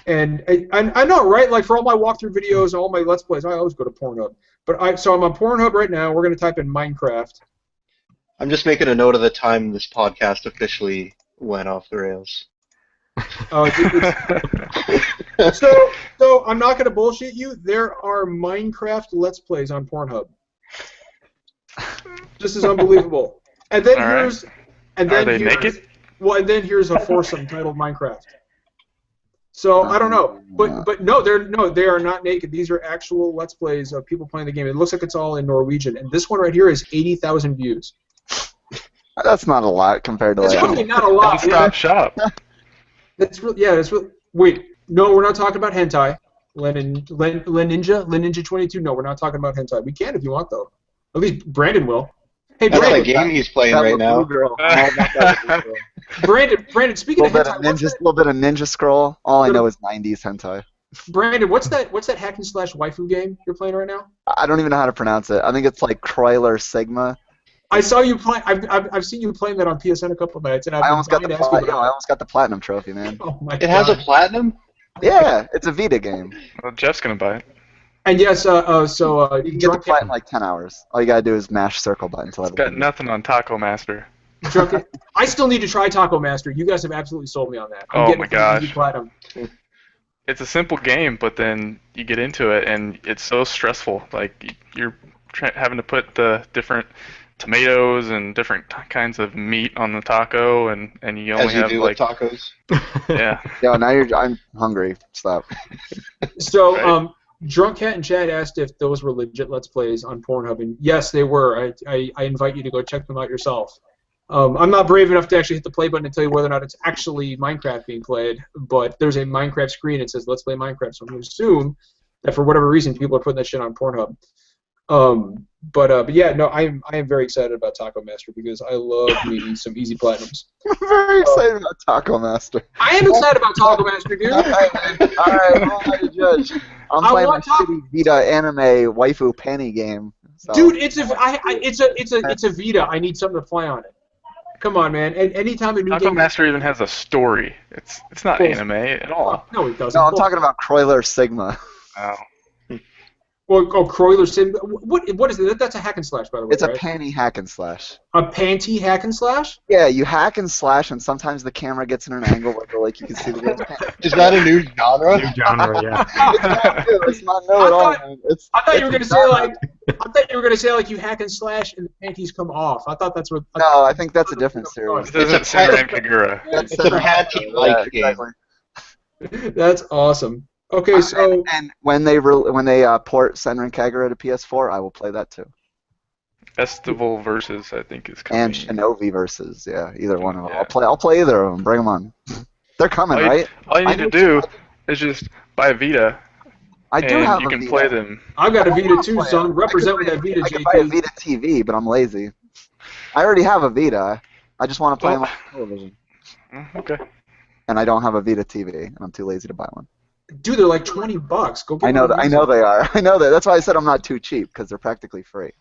And I know, right? Like, for all my walkthrough videos, all my Let's Plays, I always go to Pornhub. So I'm on Pornhub right now. We're going to type in Minecraft. I'm just making a note of the time this podcast officially went off the rails. So I'm not going to bullshit you. There are Minecraft Let's Plays on Pornhub. This is unbelievable. And then are they naked? Well, and then here's a foursome titled Minecraft. So I don't know, but no, they are not naked. These are actual Let's Plays of people playing the game. It looks like it's all in Norwegian, and this one right here is 80,000 views. That's not a lot compared to. It's really not a lot. Stop shop. That's really. Wait, no, we're not talking about hentai. Ninja 22. No, we're not talking about hentai. We can if you want though. At least Brandon will. Hey, That's Brandon. the game he's playing right now. Brandon, speaking of hentai, a little bit of Ninja Scroll. All I know is 90s hentai. Brandon, what's that hack and slash waifu game you're playing right now? I don't even know how to pronounce it. I think it's like Croiler Sigma. I saw you play. I've seen you playing that on PSN a couple of nights, and I almost got the platinum trophy, man. Oh my God. It has a platinum? Yeah, it's a Vita game. Well, Jeff's gonna buy it. And yes, you can get the platinum in like 10 hours. All you gotta do is mash circle button to level. It's got nothing on Taco Master. I still need to try Taco Master. You guys have absolutely sold me on that. Oh my gosh. Platinum. It's a simple game, but then you get into it, and it's so stressful. Like you're having to put the different tomatoes and different kinds of meat on the taco, and you only have like tacos. Yeah. Yo, now I'm hungry. Stop. So, right. Drunk Cat in chat asked if those were legit Let's Plays on Pornhub, and yes, they were. I invite you to go check them out yourself. I'm not brave enough to actually hit the play button and tell you whether or not it's actually Minecraft being played, but there's a Minecraft screen that says Let's Play Minecraft, so I'm going to assume that for whatever reason people are putting that shit on Pornhub. But yeah, no, I am very excited about Taco Master because I love eating some easy platinums. I'm very excited about Taco Master. I am excited about Taco Master, dude. All right, who am I to judge? I'm playing my shitty Vita anime waifu panty game. So. Dude, it's a Vita. I need something to play on it. Come on, man. And anytime a new Taco Master even has a story. It's not anime at all. No, it doesn't. No, I'm talking about Croiler Sigma. Oh. Croiler Sim. What is it? That's a hack and slash, by the way. It's a panty hack and slash. A panty hack and slash? Yeah, you hack and slash, and sometimes the camera gets in an angle where like you can see the guy's pants. Is that a new genre? New genre, yeah. It's not new. It's not new at all. Man. I thought you were gonna say like you hack and slash and the panties come off. I thought that's what. No, I think that's a different series. This isn't Senran Kagura. It's a panty-like game. That's awesome. Okay, so And when they port Senran Kagura to PS4, I will play that too. Festival Versus, I think, is coming. And Shinobi versus, yeah, either one of them. I'll play either of them. Bring them on. They're coming, right? All you need to do is just buy a Vita. I do have you a can Vita. play them. I've got a Vita too, son. Represent with that Vita, I can buy a JT. Vita TV, but I'm lazy. I already have a Vita. I just want to play them on television. Okay. And I don't have a Vita TV, and I'm too lazy to buy one. Dude, they're like $20. Go get I know one. that. I know they are. I know that. That's why I said I'm not too cheap, because they're practically free.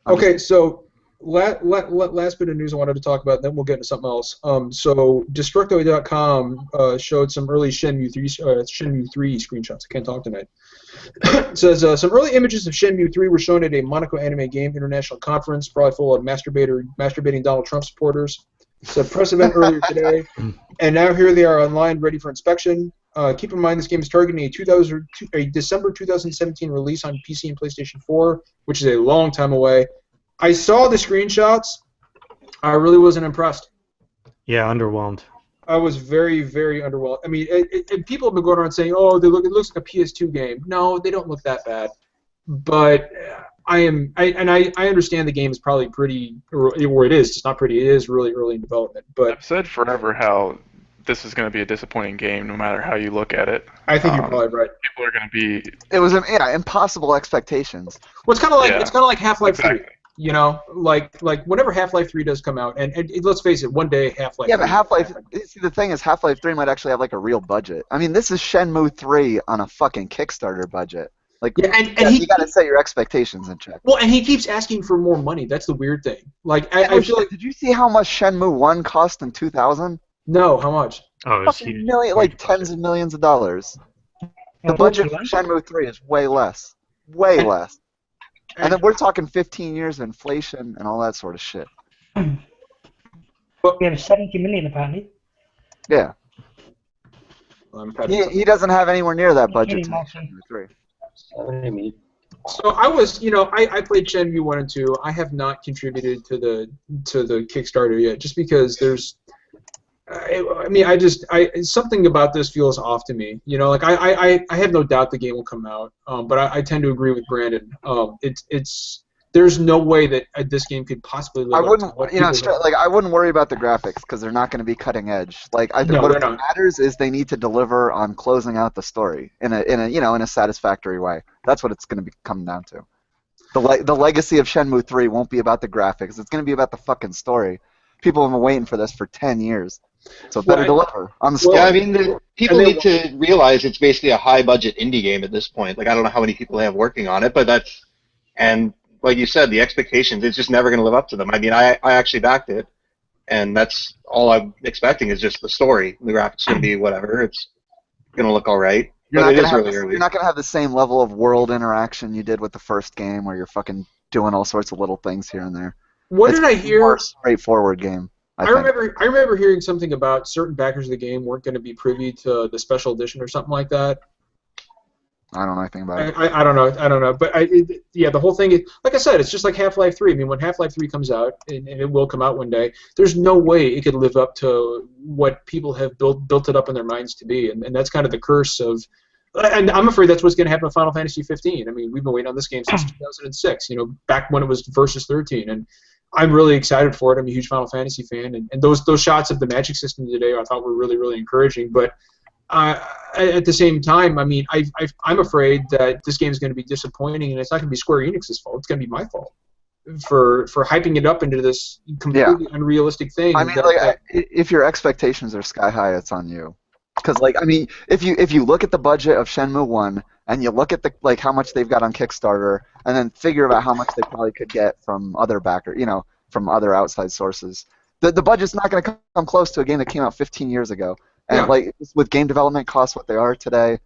Okay, so last bit of news I wanted to talk about, then we'll get into something else. So Destructoid.com showed some early Shenmue 3 screenshots. I can't talk tonight. It says some early images of Shenmue 3 were shown at a Monaco Anime Game International Conference, probably full of masturbating Donald Trump supporters. It's a press event earlier today, and now here they are online, ready for inspection. Keep in mind, this game is targeting a December 2017 release on PC and PlayStation 4, which is a long time away. I saw the screenshots. I really wasn't impressed. Yeah, underwhelmed. I was very, very underwhelmed. I mean, and people have been going around saying, "Oh, it looks like a PS2 game." No, they don't look that bad. But I understand the game is probably pretty, or it is. It's not pretty. It is really early in development. But I've said forever how this is going to be a disappointing game, no matter how you look at it. I think you're probably right. People are going to be. It was impossible expectations. Well, it's kind of like Half-Life 3. Exactly. You know, like whenever Half-Life 3 does come out, and let's face it, one day Half-Life. Yeah, but Half-Life. See, the thing is, Half-Life 3 might actually have like a real budget. I mean, this is Shenmue 3 on a fucking Kickstarter budget. Like, yeah, you got to set your expectations in check. Well, and he keeps asking for more money. That's the weird thing. Like, I feel like. Did you see how much Shenmue 1 cost in 2000? No, how much? Oh, it was Fucking huge. like tens of millions of dollars. The budget for Shenmue 3 is way less. Way less. And then we're talking 15 years of inflation and all that sort of shit. We have 70 million apparently. Yeah. He doesn't have anywhere near that budget to make Shenmue 3. So I was, I played Shenmue 1 and 2. I have not contributed to the Kickstarter yet, just because there's. Something about this feels off to me. Like I have no doubt the game will come out, but I tend to agree with Brandon. There's no way that this game could possibly live up to what I wouldn't worry about the graphics because they're not going to be cutting edge. Like I think what matters is they need to deliver on closing out the story in a satisfactory way. That's what it's going to be coming down to. The legacy of Shenmue 3 won't be about the graphics. It's going to be about the fucking story. People have been waiting for this for 10 years. So better deliver on the story. Yeah, I mean, people need to realize it's basically a high-budget indie game at this point. Like, I don't know how many people they have working on it, but and like you said, the expectations, it's just never going to live up to them. I mean, I actually backed it, and that's all I'm expecting is just the story. The graphics going to be whatever. It's going to look all right. But it is really early. You're not going to have the same level of world interaction you did with the first game where you're fucking doing all sorts of little things here and there. What did I hear? More straightforward game. I remember hearing something about certain backers of the game weren't going to be privy to the special edition or something like that. I don't know anything about it. I don't know. But the whole thing is, like I said, it's just like Half-Life 3. I mean, when Half-Life 3 comes out, and it will come out one day, there's no way it could live up to what people have built it up in their minds to be, and that's kind of the curse of. And I'm afraid that's what's going to happen with Final Fantasy 15. I mean, we've been waiting on this game since 2006. Back when it was Versus 13, and I'm really excited for it. I'm a huge Final Fantasy fan, and those shots of the magic system today I thought were really, really encouraging. But at the same time, I mean, I'm afraid that this game is going to be disappointing, and it's not going to be Square Enix's fault. It's going to be my fault for hyping it up into this completely unrealistic thing. I mean, if your expectations are sky high, it's on you. Because, if you look at the budget of Shenmue 1 and you look at how much they've got on Kickstarter, and then figure about how much they probably could get from other from other outside sources, the budget's not going to come close to a game that came out 15 years ago. And with game development costs what they are today,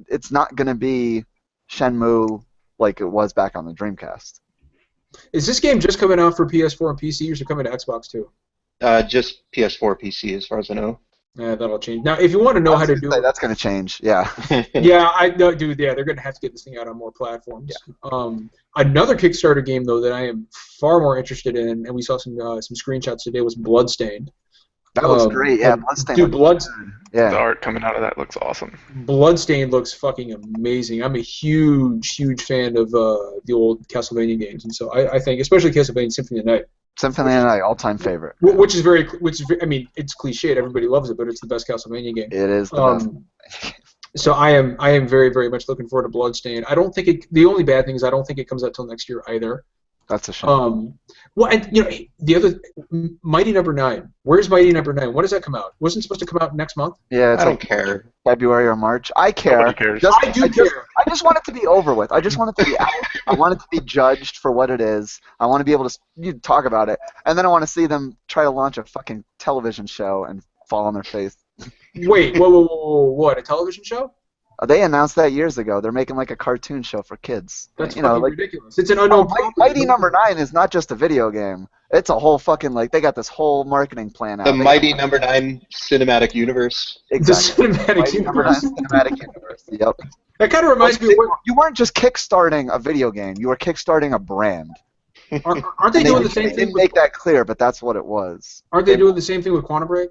it's not going to be Shenmue like it was back on the Dreamcast. Is this game just coming out for PS4 and PC, or is it coming to Xbox too? Just PS4, PC, as far as I know. Yeah, that'll change. Now, if you want to know how to do it, that's going to change. Yeah. Yeah, I know, dude. Yeah, they're going to have to get this thing out on more platforms. Yeah. Another Kickstarter game though that I am far more interested in, and we saw some screenshots today, was Bloodstained. That looks great. Yeah, Bloodstained. Dude, Yeah. The art coming out of that looks awesome. Bloodstained looks fucking amazing. I'm a huge fan of the old Castlevania games, and so I think, especially Castlevania Symphony of the Night. Symphony of the Night, all-time favorite. Which is very, I mean, it's cliched. Everybody loves it, but it's the best Castlevania game. It is the best. So I am very much looking forward to Bloodstained. I don't think the only bad thing is I don't think it comes out till next year either. That's a shame. Well, and the other Mighty Number 9. Where's Mighty Number 9? When does that come out? Wasn't it supposed to come out next month? Yeah, it's I don't care. February or March. I care. Nobody cares. I do care. I just want it to be over with. I just want it to be out. I want it to be judged for what it is. I want to be able to talk about it, and then I want to see them try to launch a fucking television show and fall on their face. Wait, whoa, what? A television show? They announced that years ago. They're making like a cartoon show for kids. That's fucking ridiculous. It's an unknown property. Mighty Number 9 is not just a video game. It's a whole fucking they got this whole marketing plan out. The Mighty Number 9 cinematic universe. Exactly. The cinematic Mighty Number 9 universe. cinematic universe. Yep. That kind of reminds me of what, You weren't just kickstarting a video game. You were kickstarting a brand. aren't they doing the same They thing? didn't make that clear, but that's what it was. Aren't they doing the same thing with Quantum Break?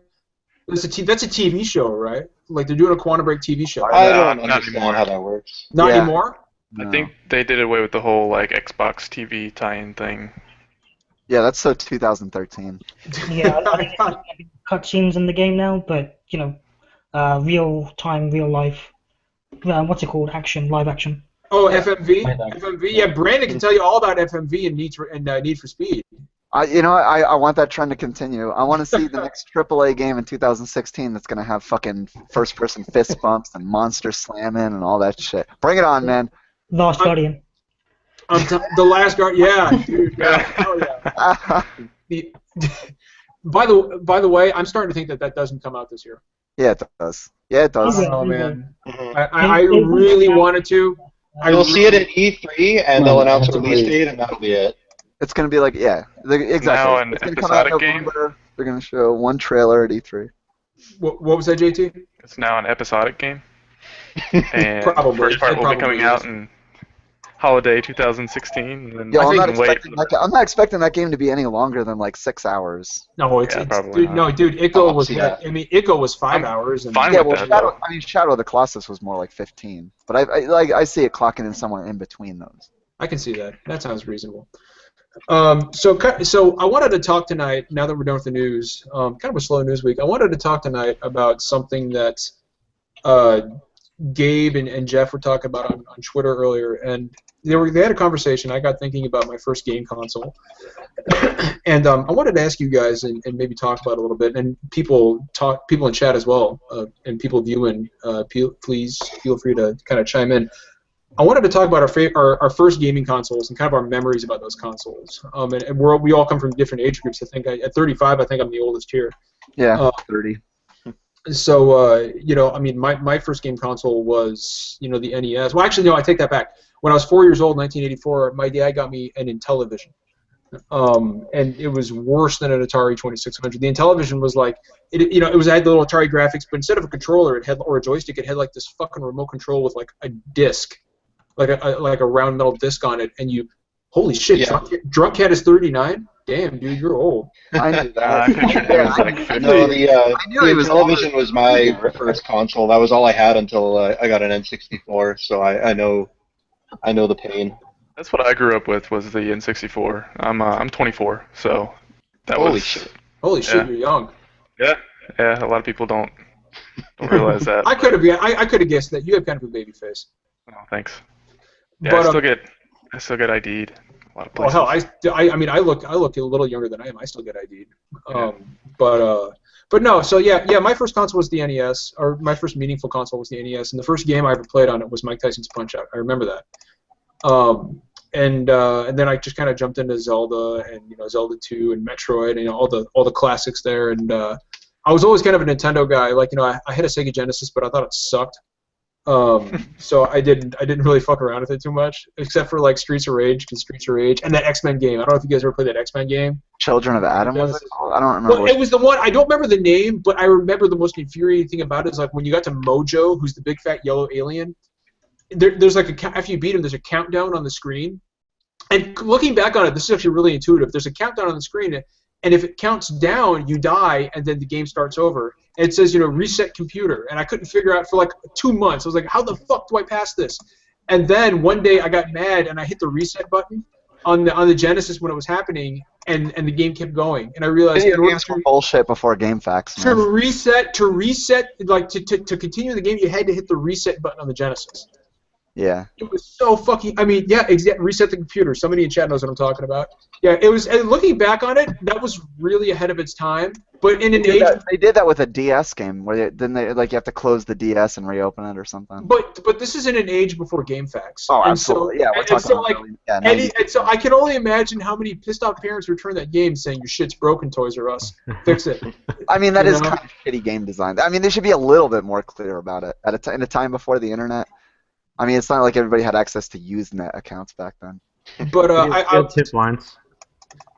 That's a TV show, right? Like they're doing a Quantum Break TV show. I don't not understand anymore. how that works. Not Yeah. anymore. I think they did away with the whole Xbox TV tie-in thing. Yeah, that's so 2013. Yeah, I think it's cutscenes in the game now, but real time, real life. What's it called? Live action. Oh, FMV. Why not? FMV. Yeah, Brandon can tell you all about FMV and Need for Speed. I want that trend to continue. I want to see the next AAA game in 2016 that's going to have fucking first-person fist bumps and monster slamming and all that shit. Bring it on, man. Last Guardian. The Last Guard. Yeah, dude. Yeah, hell yeah. By the way, I'm starting to think that doesn't come out this year. Yeah, it does. Yeah, it does. Okay. Oh man, Mm-hmm. I really wanted to. You'll see it at E3, and they'll announce a that's release amazing. date, and that'll be it. It's going to be exactly. Now an It's going to come out in episodic game? November. They're going to show one trailer at E3. What was that, JT? It's now an episodic game. And Probably. the first part It will be probably coming is. out in holiday 2016. And then Yeah, I I'm think not, you can wait. expecting I'm not expecting that game to be any longer than 6 hours. No, it's probably dude. not. No, dude. Ico was. see that. I mean, Ico was 5 I'm hours. And fine Yeah, with well, that, Shadow of the Colossus was more like 15, but I see it clocking in somewhere in between those. I can see that. That sounds reasonable. So I wanted to talk tonight. Now that we're done with the news, kind of a slow news week. I wanted to talk tonight about something that Gabe and Jeff were talking about on Twitter earlier, and they had a conversation. I got thinking about my first game console, and I wanted to ask you guys and maybe talk about it a little bit, and people in chat as well, and people viewing. Please feel free to kind of chime in. I wanted to talk about our first gaming consoles and kind of our memories about those consoles. And we all come from different age groups. I think at 35, I think I'm the oldest here. Yeah, 30. So I mean, my first game console was the NES. Well, actually, no, I take that back. When I was 4 years old, 1984, my dad got me an Intellivision. And it was worse than an Atari 2600. The Intellivision was like, it had the little Atari graphics, but instead of a controller, or a joystick, it had like this fucking remote control with like a disc. Like a round metal disc on it, and holy shit, Yeah. Drunk Cat is 39? Damn, dude, you're old. I knew that. I pictured it was like 50. No, the knew he was television was my first console. That was all I had until I got an N64. So I know the pain. That's what I grew up with, was the N64. I'm 24, so that Holy was shit. Holy shit, Yeah. you're young. Yeah, a lot of people don't realize that. I could have guessed that. You have kind of a baby face. Oh, thanks. Yeah, But, I still get ID'd a lot of Well, places. hell, I mean, I look a little younger than I am. I still get ID'd. But no. So yeah. My first console was the NES, or my first meaningful console was the NES, and the first game I ever played on it was Mike Tyson's Punch-Out. I remember that. And then I just kind of jumped into Zelda and Zelda 2 and Metroid and all the classics there. And I was always kind of a Nintendo guy. Like I had a Sega Genesis, but I thought it sucked. So I didn't really fuck around with it too much, except for like Streets of Rage, and that X-Men game. I don't know if you guys ever played that X-Men game. Children of Adam was it called? I don't remember. Well, it was the one. I don't remember the name, but I remember the most infuriating thing about it is like when you got to Mojo, who's the big fat yellow alien. There's like after you beat him, there's a countdown on the screen. And looking back on it, this is actually really intuitive. There's a countdown on the screen, and if it counts down, you die, and then the game starts over. And it says, you know, reset computer, and I couldn't figure out for like 2 months. I was like, how the fuck do I pass this? And then one day I got mad and I hit the reset button on the Genesis when it was happening, and the game kept going. And I realized Video games were bullshit before GameFAQs. To reset, like to continue the game, you had to hit the reset button on the Genesis. Yeah. It was so fucking. I mean, yeah, reset the computer. Somebody in chat knows what I'm talking about. Yeah, it was. And looking back on it, that was really ahead of its time. But in an age, they did that with a DS game where they like you have to close the DS and reopen it or something. But this is in an age before GameFAQs. Oh, absolutely. Yeah, we're talking about like, and so I can only imagine how many pissed off parents return that game saying your shit's broken, Toys R Us. Fix it. I mean, that is kind of shitty game design. I mean, they should be a little bit more clear about it in a time before the internet. I mean, it's not like everybody had access to Usenet accounts back then. But tip lines.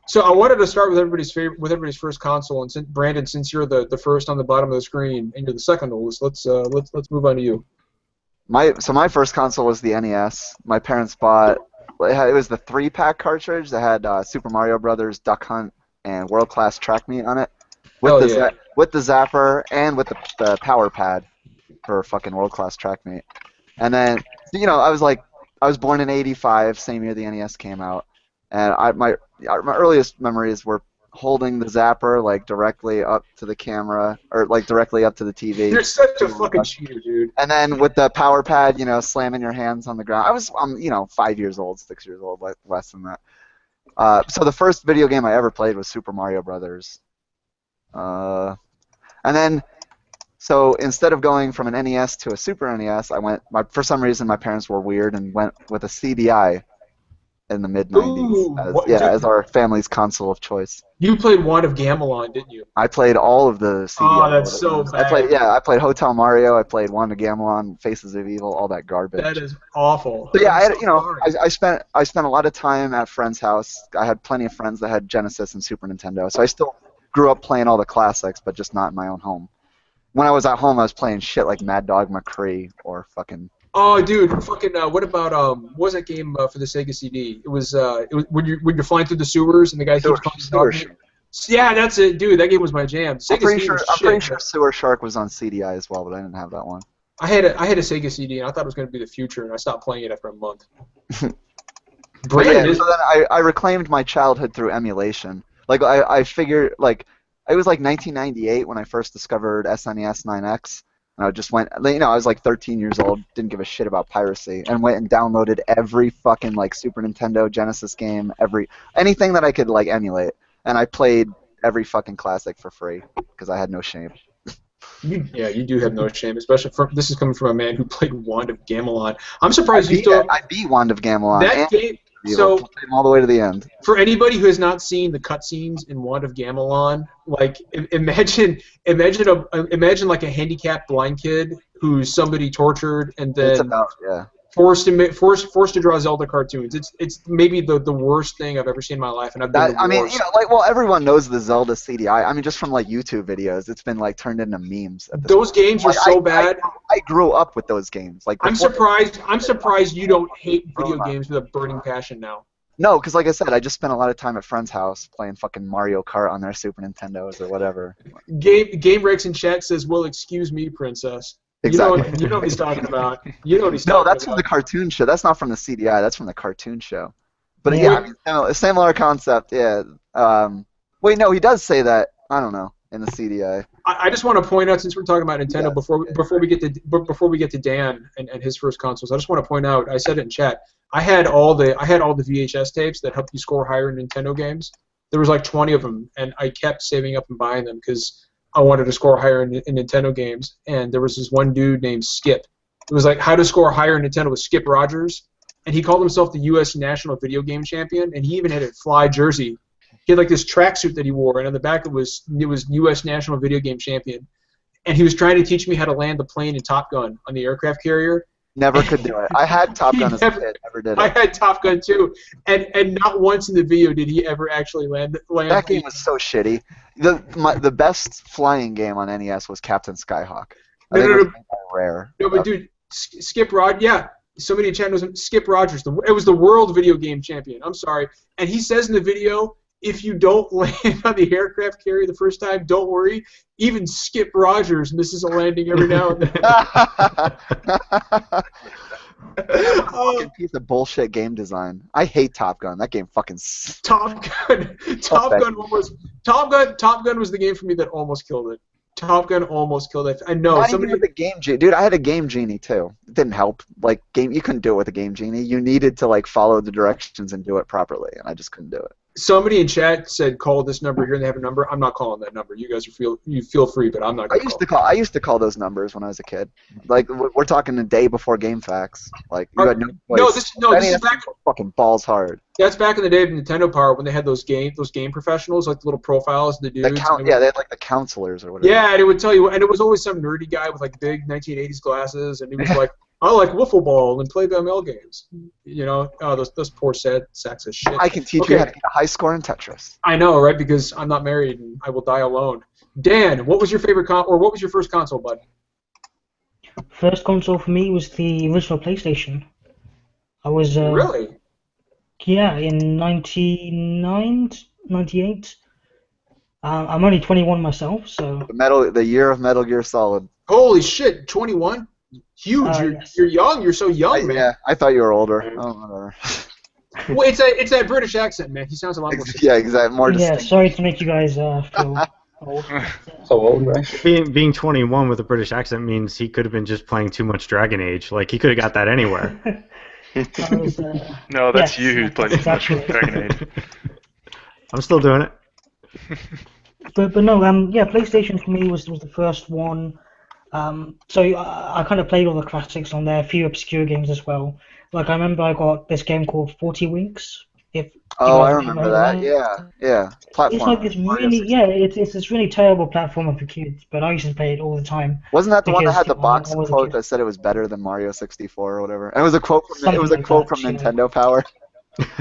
So I wanted to start with everybody's first console, and Brandon, since you're the first on the bottom of the screen and you're the second oldest, let's move on to you. My first console was the NES. My parents bought it was the 3-pack cartridge that had Super Mario Brothers, Duck Hunt, and World Class Track Meet on it, with the zapper and with the power pad for fucking World Class Track Meet. And then, you know, I was born in '85, same year the NES came out, and my earliest memories were holding the zapper like directly up to the camera or like directly up to the TV. You're such a fucking cheater, dude. And then with the power pad, you know, slamming your hands on the ground. I was, you know, 5 years old, 6 years old, less than that. So the first video game I ever played was Super Mario Brothers. And then. So instead of going from an NES to a Super NES, for some reason my parents were weird and went with a CDI in the mid-90s as our family's console of choice. You played Wand of Gamelon, didn't you? I played all of the CDI. Oh, that's so bad. I played Hotel Mario, I played Wand of Gamelon, Faces of Evil, all that garbage. That is awful. So yeah, I spent a lot of time at friends' house. I had plenty of friends that had Genesis and Super Nintendo, so I still grew up playing all the classics, but just not in my own home. When I was at home, I was playing shit like Mad Dog McCree or fucking. Oh, dude, fucking. What about what was that game for the Sega CD? It was when you're flying through the sewers and the guy keeps calling you. Yeah, that's it, dude. That game was my jam. I'm pretty sure Sewer Shark was on CDI as well, but I didn't have that one. I had a Sega CD and I thought it was going to be the future, and I stopped playing it after a month. So then I reclaimed my childhood through emulation. Like I figured like. It was like 1998 when I first discovered SNES 9X, and I just went, you know, I was like 13 years old, didn't give a shit about piracy, and went and downloaded every fucking like Super Nintendo, Genesis game, anything that I could like emulate, and I played every fucking classic for free because I had no shame. You do have no shame, especially this is coming from a man who played Wand of Gamelon. I'm surprised I beat Wand of Gamelon. That game. So all the way to the end. For anybody who has not seen the cutscenes in Wand of Gamelon, like imagine like a handicapped blind kid who's somebody tortured and then forced to draw Zelda cartoons. It's maybe the worst thing I've ever seen in my life, and everyone knows the Zelda CDI. I mean, just from like YouTube videos, it's been like turned into memes. Those games are so bad. I grew up with those games. Like I'm surprised you don't hate video games with a burning passion now. No, because like I said, I just spent a lot of time at friends' house playing fucking Mario Kart on their Super Nintendos or whatever. Game Rex in chat says, "Well, excuse me, princess." Exactly. You know what he's talking about. No, that's from the cartoon show. That's not from the CDI. That's from the cartoon show. But yeah, I mean, similar concept. Yeah. Wait, no, he does say that. I don't know in the CDI. I just want to point out, since we're talking about Nintendo, before we get to Dan and his first consoles, I just want to point out. I said it in chat. I had all the VHS tapes that helped you score higher in Nintendo games. There was like 20 of them, and I kept saving up and buying them because I wanted to score higher in Nintendo games. And there was this one dude named Skip. It was like how to score higher in Nintendo with Skip Rogers, and he called himself the U.S. National Video Game Champion, and he even had a fly jersey. He had like this tracksuit that he wore, and on the back it was U.S. National Video Game Champion. And he was trying to teach me how to land the plane in Top Gun on the aircraft carrier. Never could do it. I had Top Gun as a kid. Never did it. I had Top Gun too, and not once in the video did he ever actually land. That game was so shitty. The best flying game on NES was Captain Skyhawk. No. Rare. No, but dude, Skip Rogers. Yeah, somebody in chat knows him. Skip Rogers. It was the world video game champion. I'm sorry, and he says in the video if you don't land on the aircraft carrier the first time, don't worry. Even Skip Rogers misses a landing every now and then. Fucking piece of bullshit game design. I hate Top Gun. That game fucking. Top Gun was the game for me that almost killed it. Top Gun almost killed it. I know Not somebody even with the Game Genie, dude. I had a Game Genie too. It didn't help. Like you couldn't do it with a Game Genie. You needed to like follow the directions and do it properly, and I just couldn't do it. Somebody in chat said call this number here and they have a number. I'm not calling that number. You guys feel free, but I'm not. I used to call those numbers when I was a kid. Like we're talking a day before GameFAQs. Like you had no choice. This is back. Fucking balls hard. That's back in the day of Nintendo Power when they had those game professionals, like the little profiles of the dudes. They had like the counselors or whatever. Yeah, and it would tell you, and it was always some nerdy guy with like big 1980s glasses, and he was like, I like wiffle ball and play ML games. You know, those poor sad sacks of shit. I can teach you how to get a high score in Tetris. I know, right? Because I'm not married and I will die alone. Dan, what was your favorite what was your first console, bud? First console for me was the original PlayStation. I was really? Yeah, in 99, 98. I'm only 21 myself, so. The year of Metal Gear Solid. Holy shit, 21? Huge. Yes. You're young. You're so young, man. Yeah, I thought you were older. Oh, whatever. Well, it's that British accent, man. He sounds a lot more. Yeah, exactly. More distinct. Yeah, sorry to make you guys feel old. So old, right? Being 21 with a British accent means he could have been just playing too much Dragon Age. Like, he could have got that anywhere. No, that's yes, you who played exactly. too much Dragon Age. I'm still doing it. But no, yeah, PlayStation for me was the first one. So I kind of played all the classics on there, a few obscure games as well. Like I remember I got this game called 40 Winks. I remember that. Yeah. Platform. It's like this it's this really terrible platformer for kids, but I used to play it all the time. Wasn't that the one that had the I box was a quote kid. that said it was better than Mario 64 or whatever? And it was a quote from Something like that, Nintendo Power.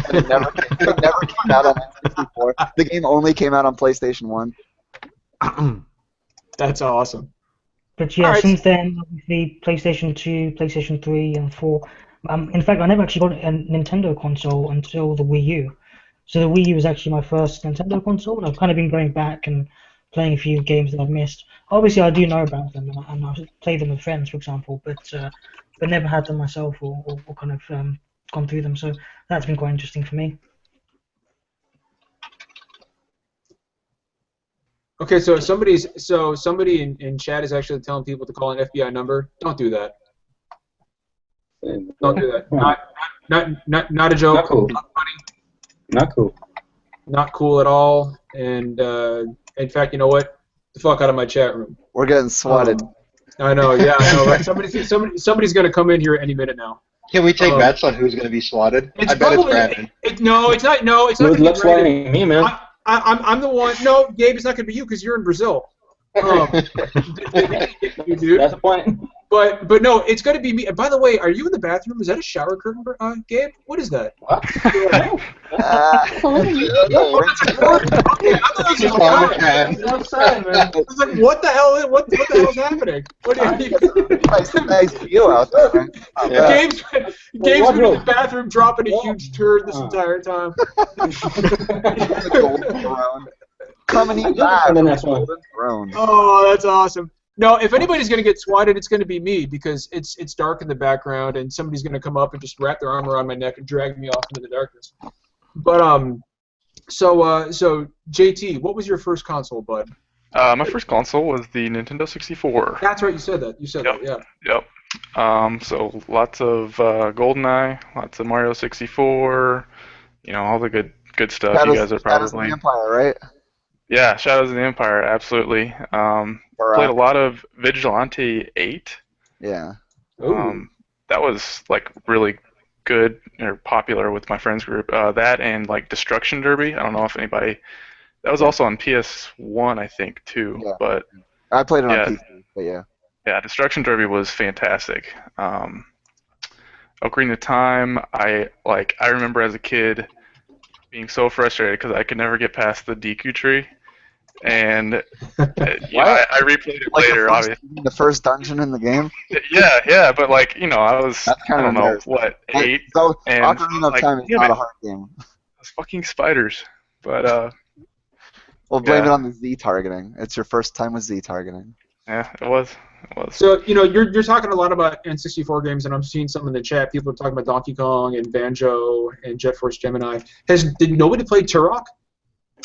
And it never came out on N64. The game only came out on PlayStation 1. That's awesome. But yeah, Alright. since then, the PlayStation 2, PlayStation 3, and 4. In fact, I never actually got a Nintendo console until the Wii U. So the Wii U was actually my first Nintendo console, and I've kind of been going back and playing a few games that I've missed. Obviously, I do know about them, and I play them with friends, for example, but never had them myself or kind of gone through them. So that's been quite interesting for me. Okay, so somebody in chat is actually telling people to call an FBI number. Don't do that. Don't do that. Not a joke. Not cool. Not funny. Not cool. Not cool at all. And in fact, you know what? The fuck out of my chat room. We're getting swatted. I know. Yeah, I know. Right? Somebody's gonna come in here any minute now. Can we take bets on who's going to be swatted? I bet it's Brandon. No, it's not. No, it's not. Good gonna luck be Brandon. swatting me, man. I'm the one. No, Gabe, it's not gonna be you because you're in Brazil. You dude. That's the point. But no, it's gonna be me. And by the way, are you in the bathroom? Is that a shower curtain, Gabe? What is that? What? Okay, I thought it was a shower. Outside, man. I was like, what the hell? What the hell is happening? What are you? Nice view out there. Yeah. Gabe's been in the bathroom dropping a huge turd this entire time. Golden throne. Come and eat On the live. next one. Golden throne. Oh, that's awesome. No, if anybody's gonna get swatted, it's gonna be me because it's dark in the background and somebody's gonna come up and just wrap their arm around my neck and drag me off into the darkness. But so JT, what was your first console, bud? My first console was the Nintendo 64. That's right, you said that. You said Yep. that, yeah. Yep. So lots of GoldenEye, lots of Mario 64, all the good stuff. You guys are Shadows of probably. the Empire, right? Yeah, Shadows of the Empire, absolutely. Played a lot of Vigilante 8. Yeah. That was like really good or popular with my friends group. That and like Destruction Derby. I don't know if anybody. That was also on PS1, I think, too. Yeah. But I played it on PC, but yeah. yeah, Destruction Derby was fantastic. Ocarina of Time. I remember as a kid being so frustrated because I could never get past the Deku tree. And I replayed it later, obviously. The first dungeon in the game? Yeah, but I was, I don't know, what, 8? So, and Ocarina of Time is not a hard game. Those fucking spiders. But Well, blame yeah. it on the Z targeting. It's your first time with Z targeting. Yeah, it was. It was. So, you're talking a lot about N64 games, and I'm seeing some in the chat. People are talking about Donkey Kong and Banjo and Jet Force Gemini. Did nobody play Turok?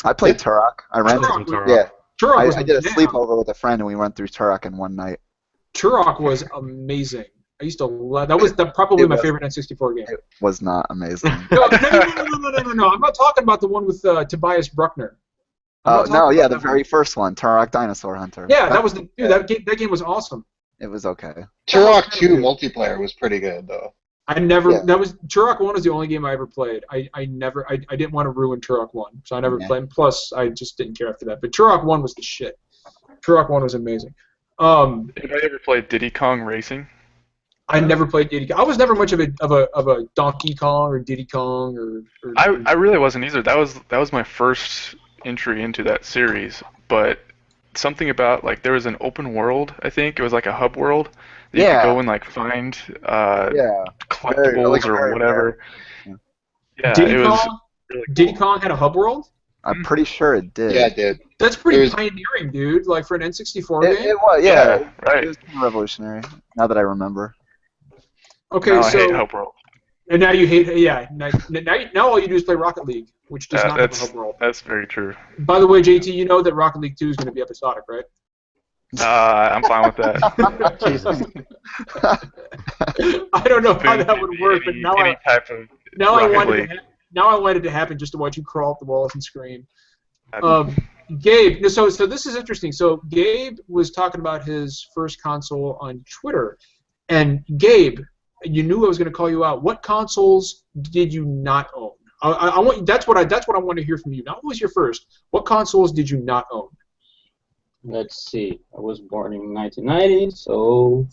I played Turok. I rented Turok, it. Yeah. Turok was I did a jam. sleepover with a friend, and we went through Turok in one night. Turok was amazing. I used to love that. Was probably my favorite N64 game. It was not amazing. No. I'm not talking about the one with Tobias Bruckner. Oh no, yeah, the very first one, Turok Dinosaur Hunter. Yeah, that was that game was awesome. It was okay. Turok 2 multiplayer was pretty good though. Turok 1 was the only game I ever played. I didn't want to ruin Turok 1, so I never played. Plus, I just didn't care after that. But Turok 1 was the shit. Turok 1 was amazing. Anybody ever played Diddy Kong Racing? I never played Diddy Kong. I was never much of a Donkey Kong or Diddy Kong or I really wasn't either. That was my first entry into that series. But something about there was an open world. I think it was like a hub world. That you could go and find collectibles or whatever. Yeah, Diddy Kong had a hub world? I'm pretty sure it did. Yeah, it did. That's pretty pioneering, dude. Like for an N64 game. It was, yeah. Right. It was kind of revolutionary. Now that I remember. Okay, now so I hate hub world. And now you hate, now all you do is play Rocket League, which does not have a hub world. That's very true. By the way, JT, you know that Rocket League 2 is going to be episodic, right? I'm fine with that. Jesus. I don't know how that would work, but now I wanted it to happen just to watch you crawl up the walls and scream. Gabe, so this is interesting. So Gabe was talking about his first console on Twitter, and Gabe, you knew I was going to call you out. What consoles did you not own? I want that's what I want to hear from you. Now, what was your first? What consoles did you not own? Let's see. I was born in 1990, so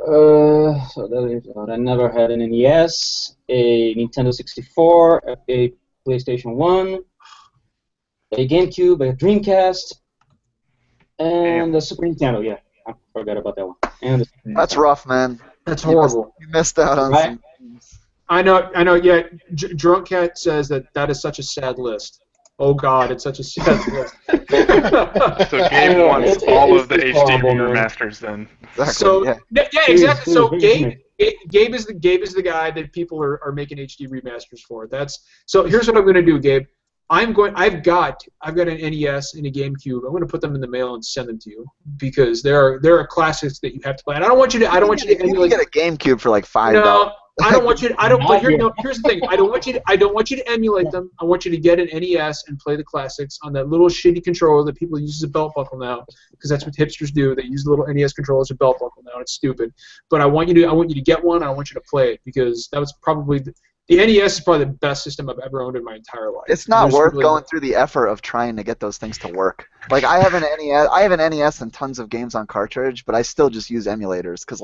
that is I never had an NES, a Nintendo 64, a PlayStation 1, a GameCube, a Dreamcast, and the Super Nintendo. Yeah, I forgot about that one. And that's rough, man. That's horrible. You missed out on some things. I know. Yeah, Drunk Cat says that is such a sad list. Oh God, it's such a sad list. So Gabe wants all of the HD remasters then. Exactly, so yeah, exactly. So Gabe is the guy that people are making HD remasters for. So here's what I'm going to do, Gabe. I've got an NES and a GameCube. I'm going to put them in the mail and send them to you because there are classics that you have to play. And I don't want you to emulate. You get a GameCube for like $5. No, I don't want you. Here's the thing. I don't want you to emulate them. I want you to get an NES and play the classics on that little shitty controller that people use as a belt buckle now, because that's what hipsters do. They use the little NES controller as a belt buckle now. It's stupid. But I want you to get one. And I want you to play it because that was probably the NES is probably the best system I've ever owned in my entire life. It's not worth going through the effort of trying to get those things to work. Like I have an NES and tons of games on cartridge, but I still just use emulators because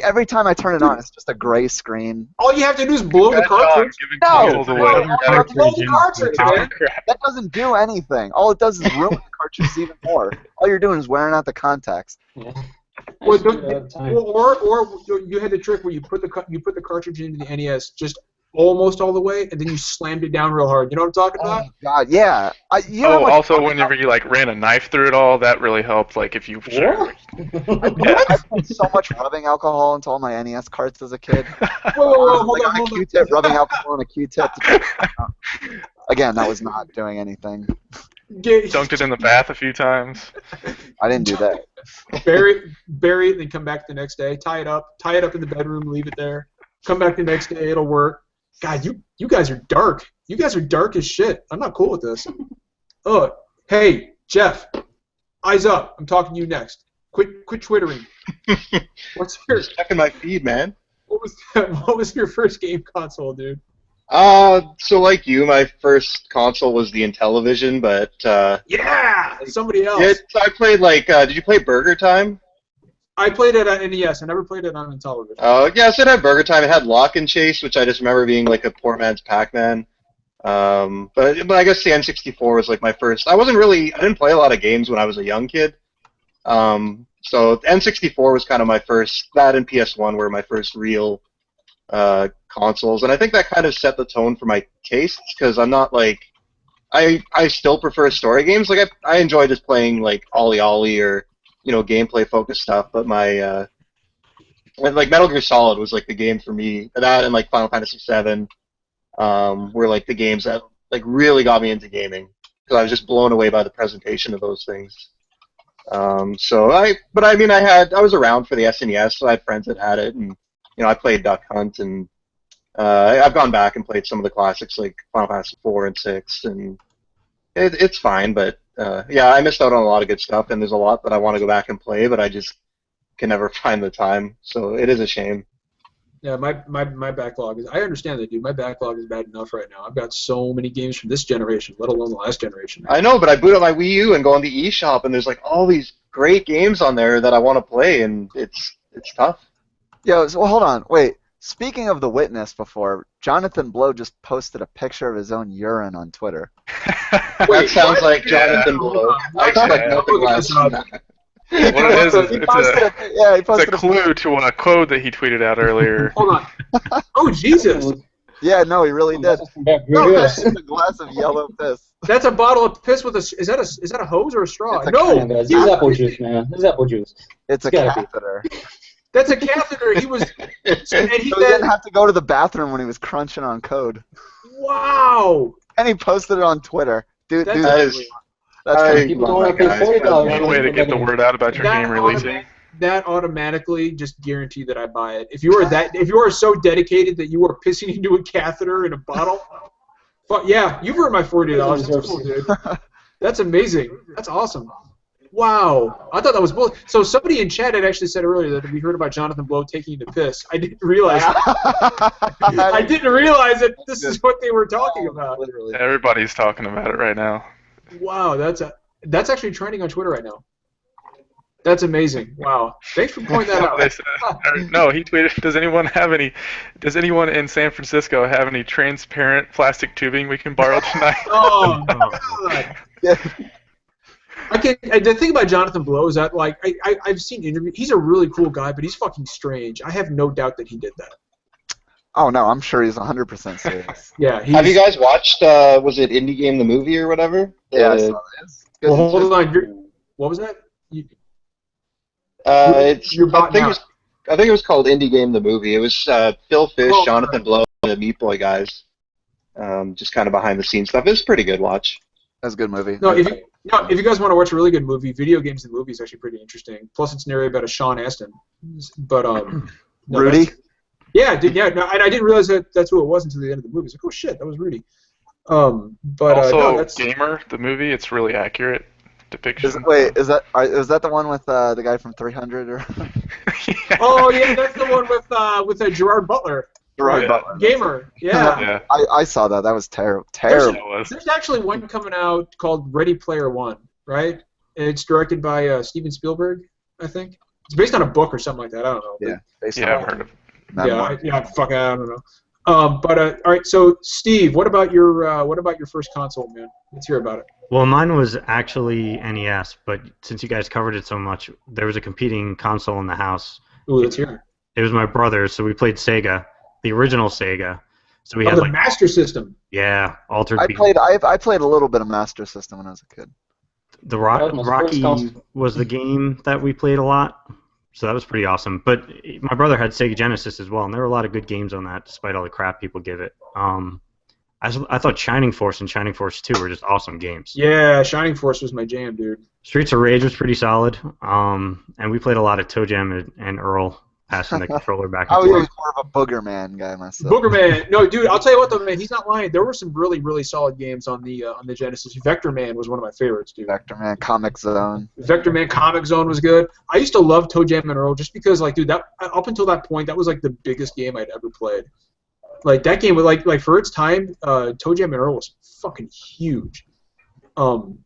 every time I turn it on, it's just a gray screen. All you have to do is blow the cartridge. No, blow the cartridge, man. That doesn't do anything. All it does is ruin the cartridge even more. All you're doing is wearing out the contacts. Yeah. Or you had the trick where you put the cartridge into the NES just almost all the way, and then you slammed it down real hard. You know what I'm talking about? Oh God, yeah. Also, whenever you ran a knife through it all, that really helped. Like if you. I put so much rubbing alcohol into all my NES carts as a kid. Hold on. A Q-tip, rubbing alcohol on a Q-tip. Again, that was not doing anything. Dunked it in the bath a few times. I didn't do that. Bury it, then come back the next day. Tie it up in the bedroom, leave it there. Come back the next day, it'll work. God, you guys are dark. You guys are dark as shit. I'm not cool with this. Oh, hey, Jeff, eyes up. I'm talking to you next. Quit twittering. What's your? Just checking my feed, man. What was your first game console, dude? So like you, my first console was the Intellivision, but yeah, somebody else. Yeah, so I played did you play Burger Time? I played it on NES. I never played it on Intellivision. Oh, yeah, so it had Burger Time. It had Lock and Chase, which I just remember being like a poor man's Pac-Man. But I guess the N64 was like my first. I didn't play a lot of games when I was a young kid. So N64 was kind of my first. That and PS1 were my first real consoles, and I think that kind of set the tone for my tastes, because I'm not like, I still prefer story games. Like I enjoy just playing like Ollie Ollie or gameplay focused stuff, but my like Metal Gear Solid was like the game for me. That and like Final Fantasy VII were like the games that like really got me into gaming, because I was just blown away by the presentation of those things. I was around for the SNES, so I had friends that had it, and I played Duck Hunt, and I've gone back and played some of the classics like Final Fantasy 4 and 6, and it's fine, but I missed out on a lot of good stuff, and there's a lot that I want to go back and play, but I just can never find the time, so it is a shame. Yeah, my backlog is. I understand that, dude. My backlog is bad enough right now. I've got so many games from this generation, let alone the last generation. I know, but I boot up my Wii U and go on the eShop, and there's like all these great games on there that I want to play, and it's tough. Yo, so hold on, wait. Speaking of The Witness before, Jonathan Blow just posted a picture of his own urine on Twitter. That sounds like Jonathan Blow. I expect nothing less than that. What it is, it's a posted clue to a quote that he tweeted out earlier. Hold on. Oh, Jesus. Yeah, no, he really did. No, that's a glass of yellow piss. That's a bottle of piss with a. Is that a hose or a straw? It's No. This is apple juice, man. This is apple juice. It's a gotta be. catheter. That's a catheter. He was. And he So he didn't have to go to the bathroom when he was crunching on code. Wow. And he posted it on Twitter. Dude, That's that's kind of People don't want to pay $40. One way to get the word out about your game releasing. That automatically just guarantee that I buy it. If you are so dedicated that you are pissing into a catheter in a bottle, fuck yeah, you've earned my $40. That's cool, dude. That's amazing. That's awesome. Wow, I thought that was bull. So somebody in chat had actually said earlier that we heard about Jonathan Blow taking a piss. I didn't realize. I didn't realize that this is what they were talking about. literally. Everybody's talking about it right now. Wow, that's actually trending on Twitter right now. That's amazing. Wow. Thanks for pointing that out. No, he tweeted, does anyone in San Francisco have any transparent plastic tubing we can borrow tonight? Oh, God. Yeah. The thing about Jonathan Blow is that, like, I've seen interviews. He's a really cool guy, but he's fucking strange. I have no doubt that he did that. Oh, no, I'm sure he's 100% serious. Yeah. Have you guys watched, was it Indie Game the Movie or whatever? Yeah, I saw that. Well, hold on. What was that? I think it was called Indie Game the Movie. It was Phil Fish, Jonathan Blow, and the Meat Boy guys. Just kind of behind the scenes stuff. It was a pretty good watch. That's a good movie. No, if you guys want to watch a really good movie, Video Games the Movie is actually pretty interesting. Plus, it's narrated by Sean Astin. But Rudy? Yeah, dude. Yeah, no, and I didn't realize that's who it was until the end of the movie. It's like, oh shit, that was Rudy. But also, Gamer, the movie, it's really accurate depiction. Is that the one with the guy from 300? Or? Yeah. Oh yeah, that's the one with Gerard Butler. Gerard Butler. Gamer. Yeah. I saw that. That was terrible. There's actually one coming out called Ready Player One, right? It's directed by Steven Spielberg, I think. It's based on a book or something like that. I don't know. Yeah. I've heard of it. I don't know. All right. So, Steve, what about your first console, man? Let's hear about it. Well, mine was actually NES, but since you guys covered it so much, there was a competing console in the house. Ooh, let's hear it. It was my brother's, so we played Sega, the original Sega. So we had the Master System. Yeah, altered. I played a little bit of Master System when I was a kid. The Rocky was the game that we played a lot. So that was pretty awesome. But my brother had Sega Genesis as well, and there were a lot of good games on that, despite all the crap people give it. I thought Shining Force and Shining Force 2 were just awesome games. Yeah, Shining Force was my jam, dude. Streets of Rage was pretty solid, and we played a lot of Toe Jam and Earl passing the controller back and I was forth. more of a Booger Man guy myself. Booger Man. No, dude, I'll tell you what, though, man, he's not lying. There were some really, really solid games on the Genesis. Vector Man was one of my favorites, dude. Vector Man, Comic Zone. Vector Man, Comic Zone was good. I used to love Toe Jam and Earl just because, like, dude, that up until that point, that was like the biggest game I'd ever played. Like that game, like for its time, Toe Jam and Earl was fucking huge.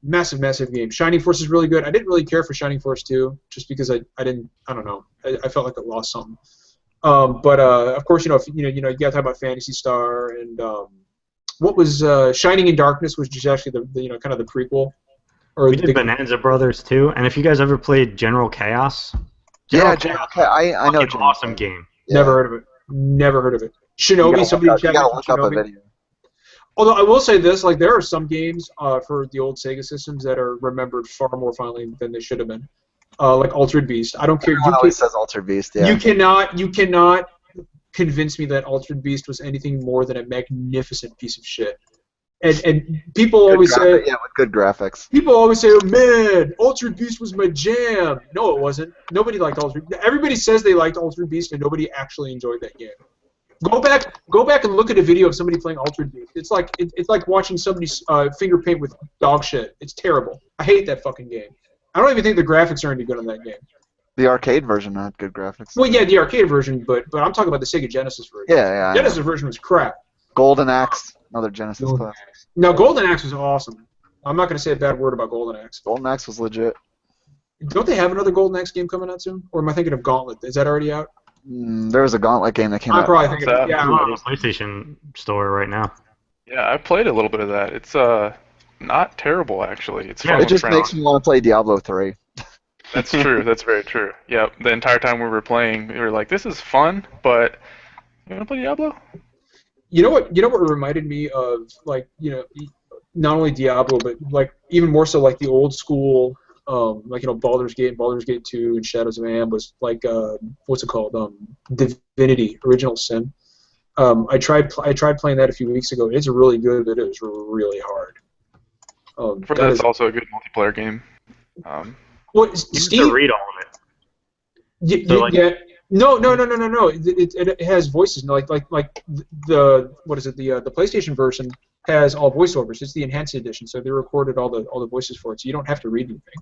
Massive game. Shining Force is really good. I didn't really care for Shining Force 2, just because I don't know. I felt like it lost something. But of course, you gotta talk about Phantasy Star and what was Shining in Darkness, was just actually the kind of the prequel. Or we did Bonanza Brothers too, and if you guys ever played General Chaos, General Chaos. I know. Awesome game. Yeah. Never heard of it. Shinobi, somebody you gotta look up a Shinobi. video. Although I will say this, like there are some games for the old Sega systems that are remembered far more fondly than they should have been. Like Altered Beast. I don't care. Everyone always says Altered Beast, yeah. You cannot convince me that Altered Beast was anything more than a magnificent piece of shit. And people always say, yeah, with good graphics. People always say, "Oh man, Altered Beast was my jam." No, it wasn't. Nobody liked Altered. Everybody says they liked Altered Beast, and nobody actually enjoyed that game. Go back and look at a video of somebody playing Altered Beast. It's like watching somebody's finger paint with dog shit. It's terrible. I hate that fucking game. I don't even think the graphics are any good on that game. The arcade version had good graphics. Well, yeah, the arcade version, but I'm talking about the Sega Genesis version. Yeah. Genesis version was crap. Golden Axe, another Genesis class. No, Golden Axe was awesome. I'm not going to say a bad word about Golden Axe. Golden Axe was legit. Don't they have another Golden Axe game coming out soon? Or am I thinking of Gauntlet? Is that already out? There was a Gauntlet game that came out. I'm probably thinking of on the PlayStation Store right now. Yeah, I played a little bit of that. It's not terrible actually. It's fun it just makes me want to play Diablo 3. That's true. That's very true. Yeah, the entire time we were playing, we were like, "This is fun," but you want to play Diablo? You know what it reminded me of, like, not only Diablo, but like even more so like the old school, like Baldur's Gate 2, and Shadows of Am was like what's it called? Divinity: Original Sin. I tried playing that a few weeks ago. It's really good, but it was really hard. That's also a good multiplayer game. Well, You Steve, have to read all of it. yeah. No. It has voices. Like the the PlayStation version has all voiceovers. It's the enhanced edition, so they recorded all the voices for it, so you don't have to read anything.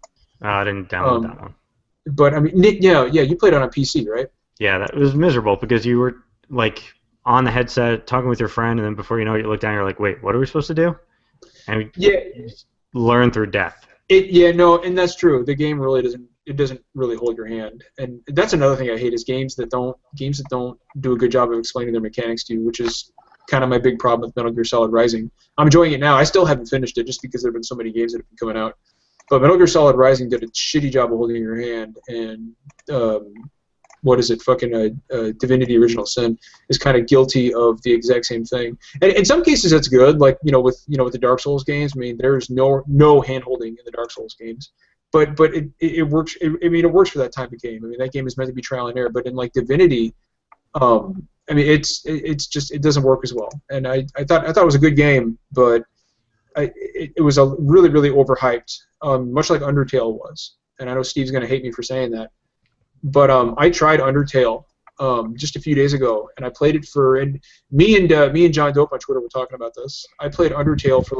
I didn't download that one. But I mean, yeah, you played it on PC, right? Yeah, that was miserable because you were like on the headset talking with your friend, and then before you know it, you look down, and you're like, wait, what are we supposed to do? And you just learn through death. And that's true. The game really doesn't really hold your hand, and that's another thing I hate is games that don't do a good job of explaining their mechanics to you, which is kind of my big problem with Metal Gear Solid Rising. I'm enjoying it now. I still haven't finished it just because there have been so many games that have been coming out. But Metal Gear Solid Rising did a shitty job of holding your hand, and Divinity: Original Sin is kind of guilty of the exact same thing. And in some cases that's good, like with the Dark Souls games. I mean, there's no hand holding in the Dark Souls games. But it works. It works for that type of game. I mean, that game is meant to be trial and error. But in like Divinity, it's just it doesn't work as well. And I thought it was a good game, but it was a really overhyped, much like Undertale was. And I know Steve's gonna hate me for saying that, but I tried Undertale just a few days ago, and I played it and me and John Dope on Twitter were talking about this. I played Undertale for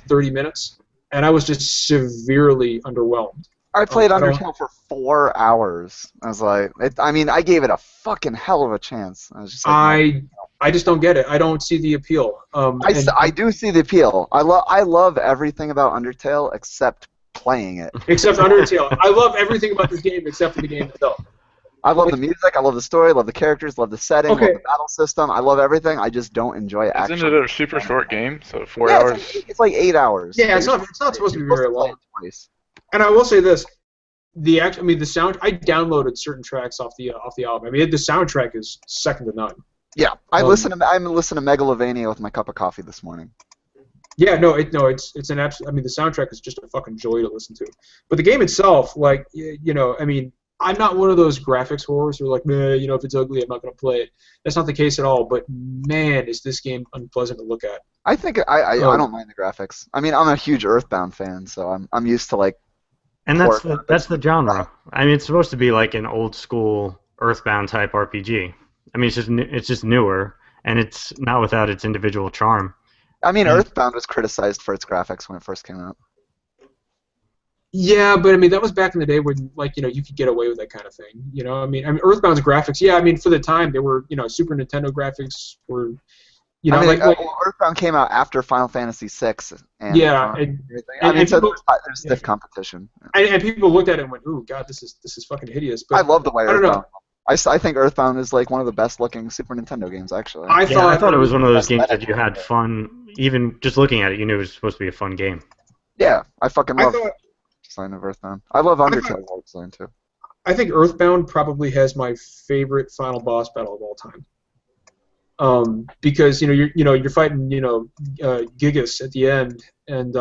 30 minutes. And I was just severely underwhelmed. I played Undertale for 4 hours. I was like, I gave it a fucking hell of a chance. I was just like, I just don't get it. I don't see the appeal. I do see the appeal. I love everything about Undertale except playing it. Except Undertale. I love everything about this game except for the game itself. I love the music, I love the story, I love the characters, love the setting, love the battle system. I love everything. I just don't enjoy action. Isn't it a super short game? So 4 hours? It's like 8 hours. Yeah, it's not supposed to be very long. And I will say this. The sound. I downloaded certain tracks off the album. I mean, the soundtrack is second to none. Yeah, I'm listening to Megalovania with my cup of coffee this morning. Yeah, it's an absolute. I mean, the soundtrack is just a fucking joy to listen to. But the game itself, I'm not one of those graphics whores who are like, if it's ugly, I'm not going to play it. That's not the case at all. But man, is this game unpleasant to look at. I think I don't mind the graphics. I mean, I'm a huge Earthbound fan, so I'm used to like. And that's the genre. I mean, it's supposed to be like an old school Earthbound type RPG. I mean, it's just newer, and it's not without its individual charm. I mean, Earthbound was criticized for its graphics when it first came out. Yeah, but I mean that was back in the day when you could get away with that kind of thing. I mean Earthbound's graphics. Yeah, I mean for the time they were Super Nintendo graphics were. Earthbound came out after Final Fantasy VI. So there's stiff competition. And people looked at it and went, "Ooh, God, this is fucking hideous." But I love the way Earthbound. I think Earthbound is like one of the best looking Super Nintendo games actually. I thought it was one of those games that you had fun. Even just looking at it, you knew it was supposed to be a fun game. Yeah, I fucking love. Design of Earthbound. I love Undertale's art design too. I think Earthbound probably has my favorite final boss battle of all time. because you're fighting Gigas at the end, and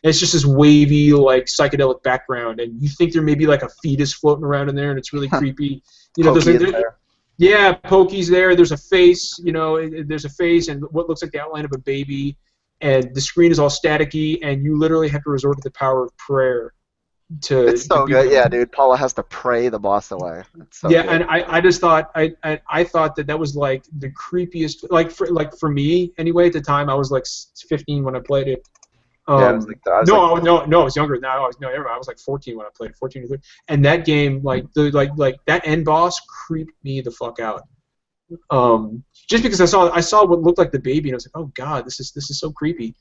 it's just this wavy like psychedelic background, and you think there may be like a fetus floating around in there, and it's really creepy. Yeah, Pokey's there. There's a face. There's a face and what looks like the outline of a baby, and the screen is all staticky, and you literally have to resort to the power of prayer. It's so good, yeah, dude. Paula has to pray the boss away. So yeah, good. and I just thought I thought that was like the creepiest, for me anyway. At the time, I was like 15 when I played it. I was I was younger than that. I was like 14 when I played it, 14 or 13. And that game, like that end boss creeped me the fuck out. Just because I saw what looked like the baby, and I was like, oh god, this is so creepy.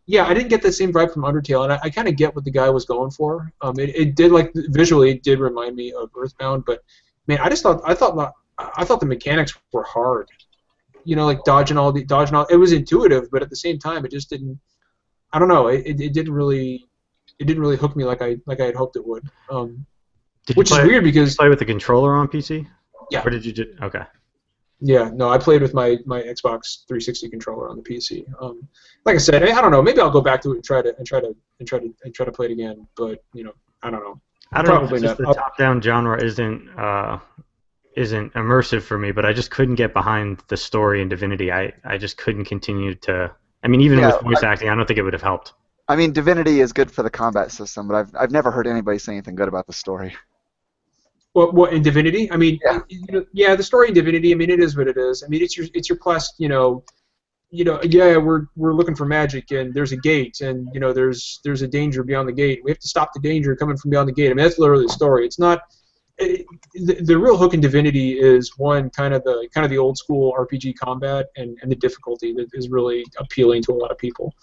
Yeah, I didn't get the same vibe from Undertale, and I kind of get what the guy was going for. It did, like, visually, it did remind me of Earthbound, but man, I thought the mechanics were hard. Like dodging all. It was intuitive, but at the same time, it just didn't. I don't know. It didn't really hook me like I had hoped it would. Which is weird because. Did you play with the controller on PC? Yeah. Or did you just okay? Yeah, no, I played with my Xbox 360 controller on the PC. Like I said, I don't know. Maybe I'll go back to it and try to play it again. But I don't know. I don't know. It's just the top-down genre isn't immersive for me. But I just couldn't get behind the story in Divinity. I just couldn't continue to. I mean, even with voice acting, I don't think it would have helped. I mean, Divinity is good for the combat system, but I've never heard anybody say anything good about the story. What in Divinity? I mean, the story in Divinity. I mean, it is what it is. I mean, it's your quest. Yeah, we're looking for magic, and there's a gate, and there's a danger beyond the gate. We have to stop the danger coming from beyond the gate. I mean, that's literally the story. It's not. The real hook in Divinity is one kind of the old school RPG combat and the difficulty that is really appealing to a lot of people.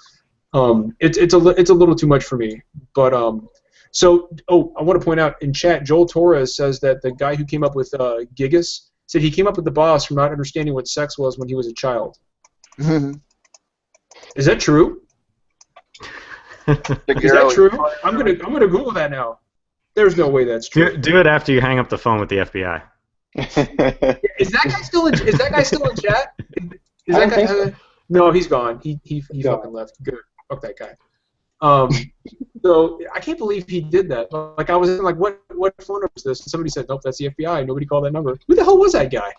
It's a little too much for me, but So, I want to point out in chat, Joel Torres says that the guy who came up with Gigas said he came up with the boss from not understanding what sex was when he was a child. Is that true? Is that true? I'm gonna Google that now. There's no way that's true. Do it after you hang up the phone with the FBI. Is that guy still in chat? Is that guy? So. No, he's gone. He fucking left. Good. Fuck that guy. So I can't believe he did that. Like I was in like, what phone number is this? And somebody said, nope, that's the FBI. Nobody called that number. Who the hell was that guy?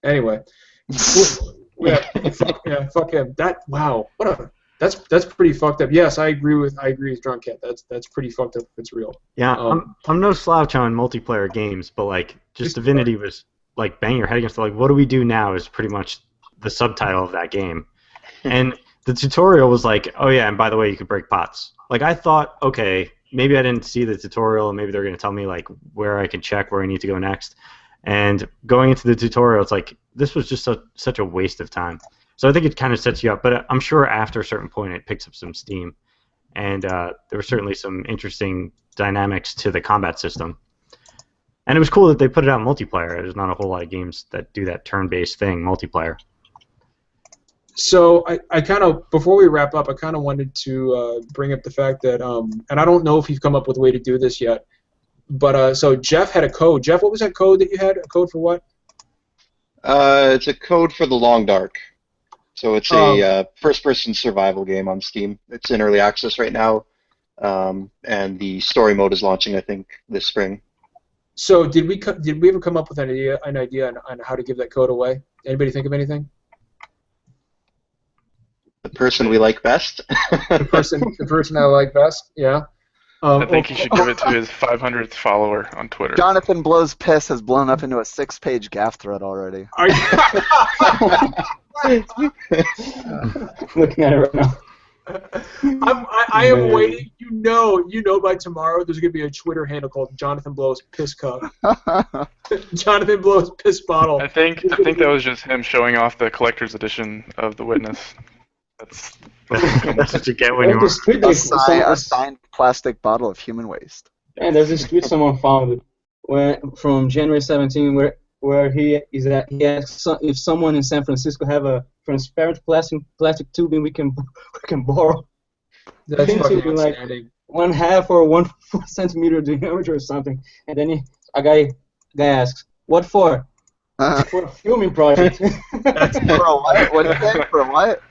Anyway, fuck him. That's pretty fucked up. Yes, I agree with Drunk Cat. That's pretty fucked up if it's real. Yeah, I'm no slouch on multiplayer games, but like just Divinity was like bang your head against like what do we do now is pretty much the subtitle of that game, and. The tutorial was like, oh yeah, and by the way, you could break pots. Like I thought, okay, maybe I didn't see the tutorial, and maybe they're going to tell me like where I can check, where I need to go next. And going into the tutorial, it's like this was just such a waste of time. So I think it kind of sets you up, but I'm sure after a certain point it picks up some steam. And there were certainly some interesting dynamics to the combat system. And it was cool that they put it out in multiplayer. There's not a whole lot of games that do that turn-based thing, multiplayer. So I kind of, before we wrap up, I kind of wanted to bring up the fact that, and I don't know if you've come up with a way to do this yet, but so Jeff had a code. Jeff, what was that code that you had? A code for what? It's a code for The Long Dark. So it's a first-person survival game on Steam. It's in early access right now, and the story mode is launching, I think, this spring. So did we ever come up with an idea on how to give that code away? Anybody think of anything? The person we like best. the person I like best. Yeah. I think he should give it to his 500th follower on Twitter. Jonathan Blow's piss has blown up into a 6-page gaff thread already. Are you? Looking at it right now. I am waiting. You know, by tomorrow there's gonna be a Twitter handle called Jonathan Blow's Piss Cup. Jonathan Blow's Piss Bottle. I think that was just him showing off the collector's edition of The Witness. That's what you get when you're a signed plastic bottle of human waste. And there's this tweet someone found from January 17 where he asks if someone in San Francisco have a transparent plastic tubing we can borrow. That's fucking like outstanding. 1/2 or 1 centimeter diameter or something. And then a guy asks, "What for?" For a filming project. For a what? What did you say? For a what?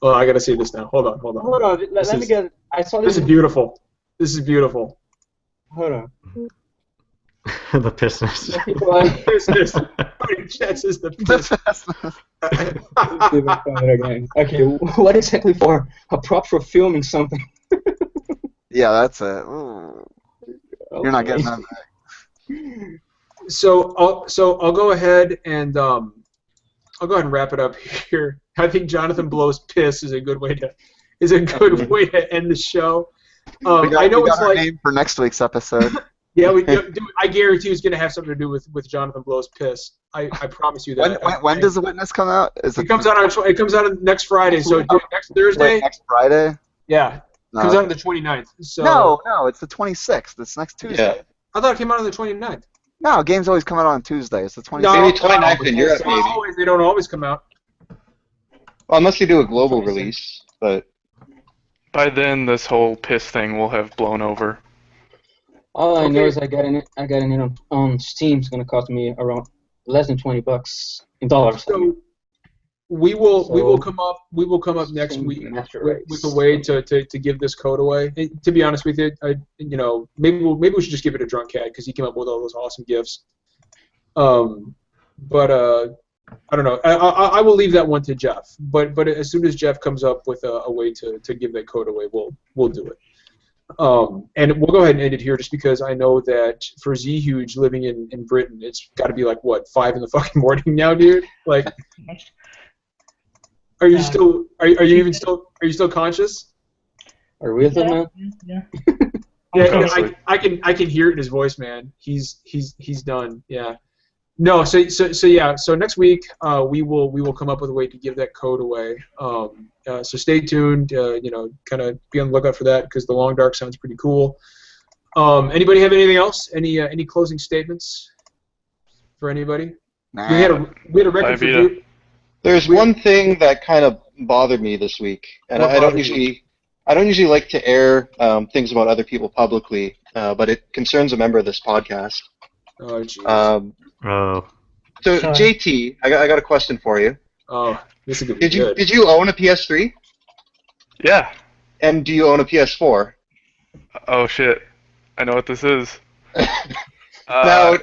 Oh, I gotta see this now. Hold on. Hold on. Let me get. I saw this. This is beautiful. This is beautiful. Hold on. The business. Business. Jets is the business. Okay, what exactly for a prop for filming something? Yeah, that's it. Ooh. You're not getting that back. So I'll go ahead and wrap it up here. I think Jonathan Blow's piss is a good way to end the show. I know we it's got our like name for next week's episode. yeah, I guarantee it's going to have something to do with Jonathan Blow's piss. I promise you that. When does The Witness come out? It comes out on next Friday. So next Thursday. Wait, next Friday? Yeah. No. Comes out on the 29th. So No, it's the 26th. It's next Tuesday. Yeah. I thought it came out on the 29th. No, games always come out on Tuesday. It's the 26th. No, Maybe 29th in Europe, maybe. They don't always come out. Well, unless you do a global release, but By then, this whole piss thing will have blown over. All I know is I got it on Steam. It's gonna cost me around less than $20 in dollars. So we will come up next week with a way to give this code away. And to be honest with you, maybe we should just give it to Drunk Cat because he came up with all those awesome gifts. But I don't know. I will leave that one to Jeff. But as soon as Jeff comes up with a way to give that code away, we'll do it. And we'll go ahead and end it here just because I know that for ZhugeEx living in Britain, it's got to be like, what, 5 in the fucking morning now, dude? Like, are you still conscious? Are we still man? Yeah. Yeah, I can hear it in his voice, man. He's done. Yeah. No, so yeah. So next week we will come up with a way to give that code away. So stay tuned. Kind of be on the lookout for that because the Long Dark sounds pretty cool. Anybody have anything else? Any closing statements for anybody? Nah. We had a record for you. there's one thing that kind of bothered me this week, and I don't usually like to air things about other people publicly, but it concerns a member of this podcast. Oh, jeez. So Sorry. JT, I got a question for you. Oh, this is gonna be Did you good. did you own a PS3? Yeah. And do you own a PS4? Oh shit. I know what this is. Now,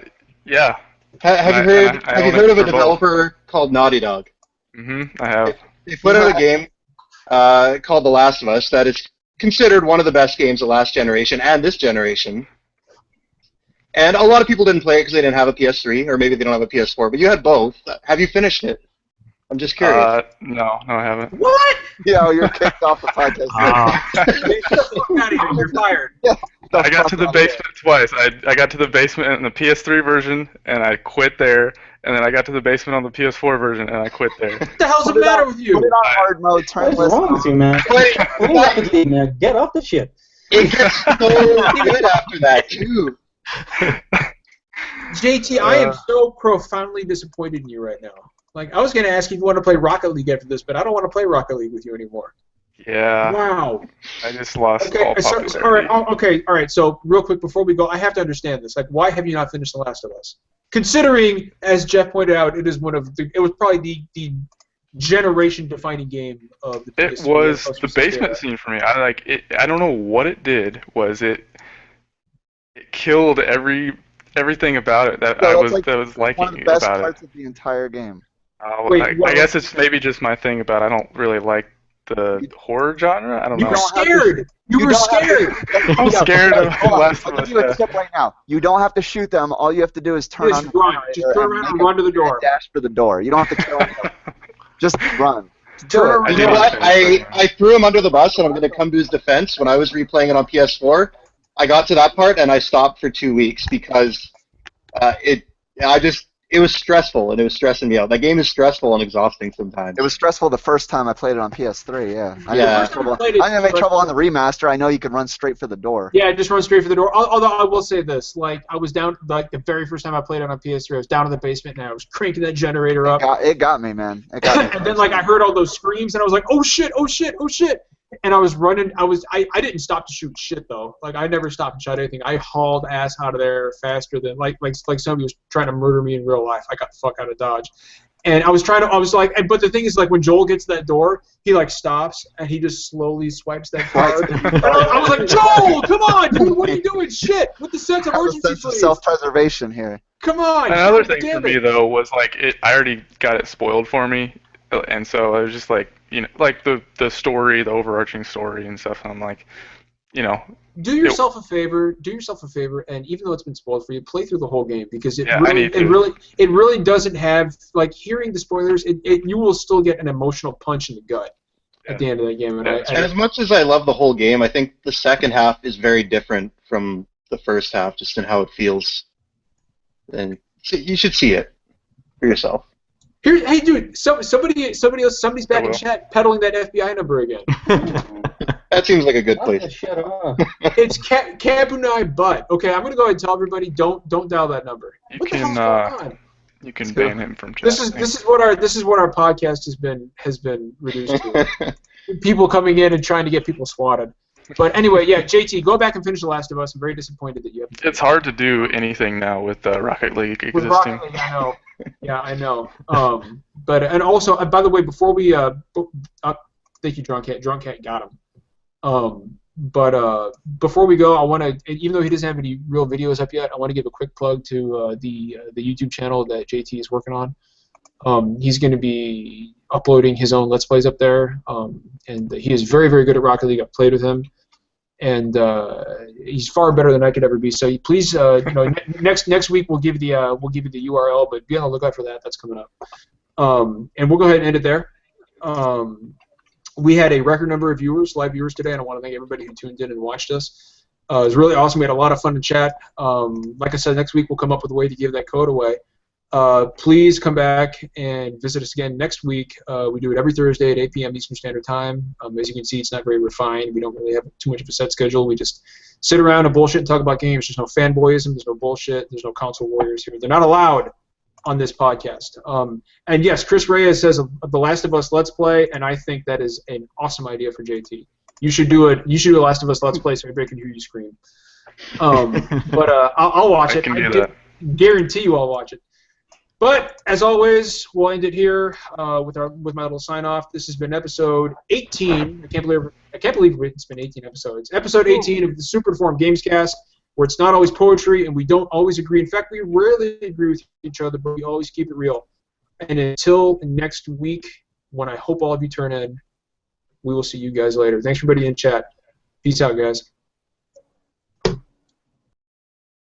Yeah. have you heard of a developer called Naughty Dog? I have. They put out a game called The Last of Us that is considered one of the best games of last generation and this generation. And a lot of people didn't play it because they didn't have a PS3, or maybe they don't have a PS4, but you had both. Have you finished it? I'm just curious. No, I haven't. What? Yeah, you're kicked off the podcast. Get the fuck out of here. You're fired. Yeah, I got to the basement twice. I got to the basement in the PS3 version, and I quit there. And then I got to the basement on the PS4 version, and I quit there. What the hell's the matter with you? Put it on hard mode, turn What's wrong with you, man? Wait, Get off the shit. it gets so good after that, too. JT, I am so profoundly disappointed in you right now. Like, I was going to ask you if you want to play Rocket League after this, but I don't want to play Rocket League with you anymore. Yeah. Wow. I just lost Okay, all popularity. all right. So, real quick before we go, I have to understand this. Like, why have you not finished The Last of Us? Considering, as Jeff pointed out, it was probably the generation-defining game of the PS3. It was the basement scene for me. I don't know what it did. It killed everything about it that I was liking one of the best about parts it. of the entire game. I guess it's maybe just my thing about I don't really like the horror genre. I don't You know. were scared. You were scared. I'm scared of The Last I'll of Us. give you a tip right now. You don't have to shoot them. All you have to do is turn on Just the run. generator Just turn around and run to the door. dash for the door. You don't have to kill anyone. Just run. Turn Do it. You know what? I threw him under the bus, and I'm going to come to his defense. When I was replaying it on PS4, I got to that part, and I stopped for 2 weeks because it was stressful, and it was stressing me out. That game is stressful and exhausting sometimes. It was stressful the first time I played it on PS3, yeah. I Yeah. didn't make trouble on the remaster. I know you can run straight for the door. Yeah, just run straight for the door. Although I will say this, like I was down, like the very first time I played it on PS3, I was down in the basement and I was cranking that generator up. It got me, man. It got me. And then like I heard all those screams and I was like, oh shit, oh shit, oh shit. and I was running. I didn't stop to shoot shit though. Like I never stopped and shot anything. I hauled ass out of there faster than like somebody was trying to murder me in real life. I got the fuck out of Dodge. And I was like, but the thing is, like, when Joel gets to that door, he, like, stops, and he just slowly swipes that card. And I was like, Joel, come on, dude, what are you doing? Shit, with the sense of urgency, sense of self-preservation here. Come on. Another thing for me, though, was, like, I already got it spoiled for me, and so I was just like, you know, like, the story, the overarching story and stuff, and I'm like, you know. Do yourself a favor, and even though it's been spoiled for you, play through the whole game because it really doesn't have, like, hearing the spoilers. You will still get an emotional punch in the gut at the end of that game. And as much as I love the whole game, I think the second half is very different from the first half, just in how it feels. And you should see it for yourself. Here, hey, dude, somebody's back in chat peddling that FBI number again. That seems like a good place. It's Kabunai Butt. Okay, I'm gonna go ahead and tell everybody don't dial that number. You can ban him from chat. This is what our podcast has been reduced to. People coming in and trying to get people swatted. But anyway, yeah, JT, go back and finish The Last of Us. I'm very disappointed that you haven't. It's hard to do anything now with Rocket League existing. With Rocket League, I know. Yeah, I know. And also, by the way, before we thank you, Drunk Cat got him. But before we go, I want to, even though he doesn't have any real videos up yet, I want to give a quick plug to the YouTube channel that JT is working on. He's going to be uploading his own Let's Plays up there, and he is very, very good at Rocket League. I've played with him, and he's far better than I could ever be. So please, next week we'll give you the URL, but be on the lookout for that. That's coming up. And we'll go ahead and end it there. We had a record number of live viewers today, and I want to thank everybody who tuned in and watched us. It was really awesome. We had a lot of fun to chat. Like I said, next week we'll come up with a way to give that code away. Please come back and visit us again next week. We do it every Thursday at 8 p.m. Eastern Standard Time. As you can see, it's not very refined. We don't really have too much of a set schedule. We just sit around and bullshit and talk about games. There's no fanboyism. There's no bullshit. There's no console warriors here. They're not allowed on this podcast. And yes, Chris Reyes says The Last of Us Let's Play, and I think that is an awesome idea for JT. You should do it. You should do a Last of Us Let's Play so everybody can hear you scream. But I'll watch it. I can do that. Guarantee you I'll watch it. But as always, we'll end it here with my little sign off. This has been episode 18. I can't believe it's been 18 episodes. Episode 18 of the Super Deformed Gamescast, where it's not always poetry and we don't always agree. In fact, we rarely agree with each other, but we always keep it real. And until next week, when I hope all of you turn in, we will see you guys later. Thanks for everybody in chat. Peace out, guys.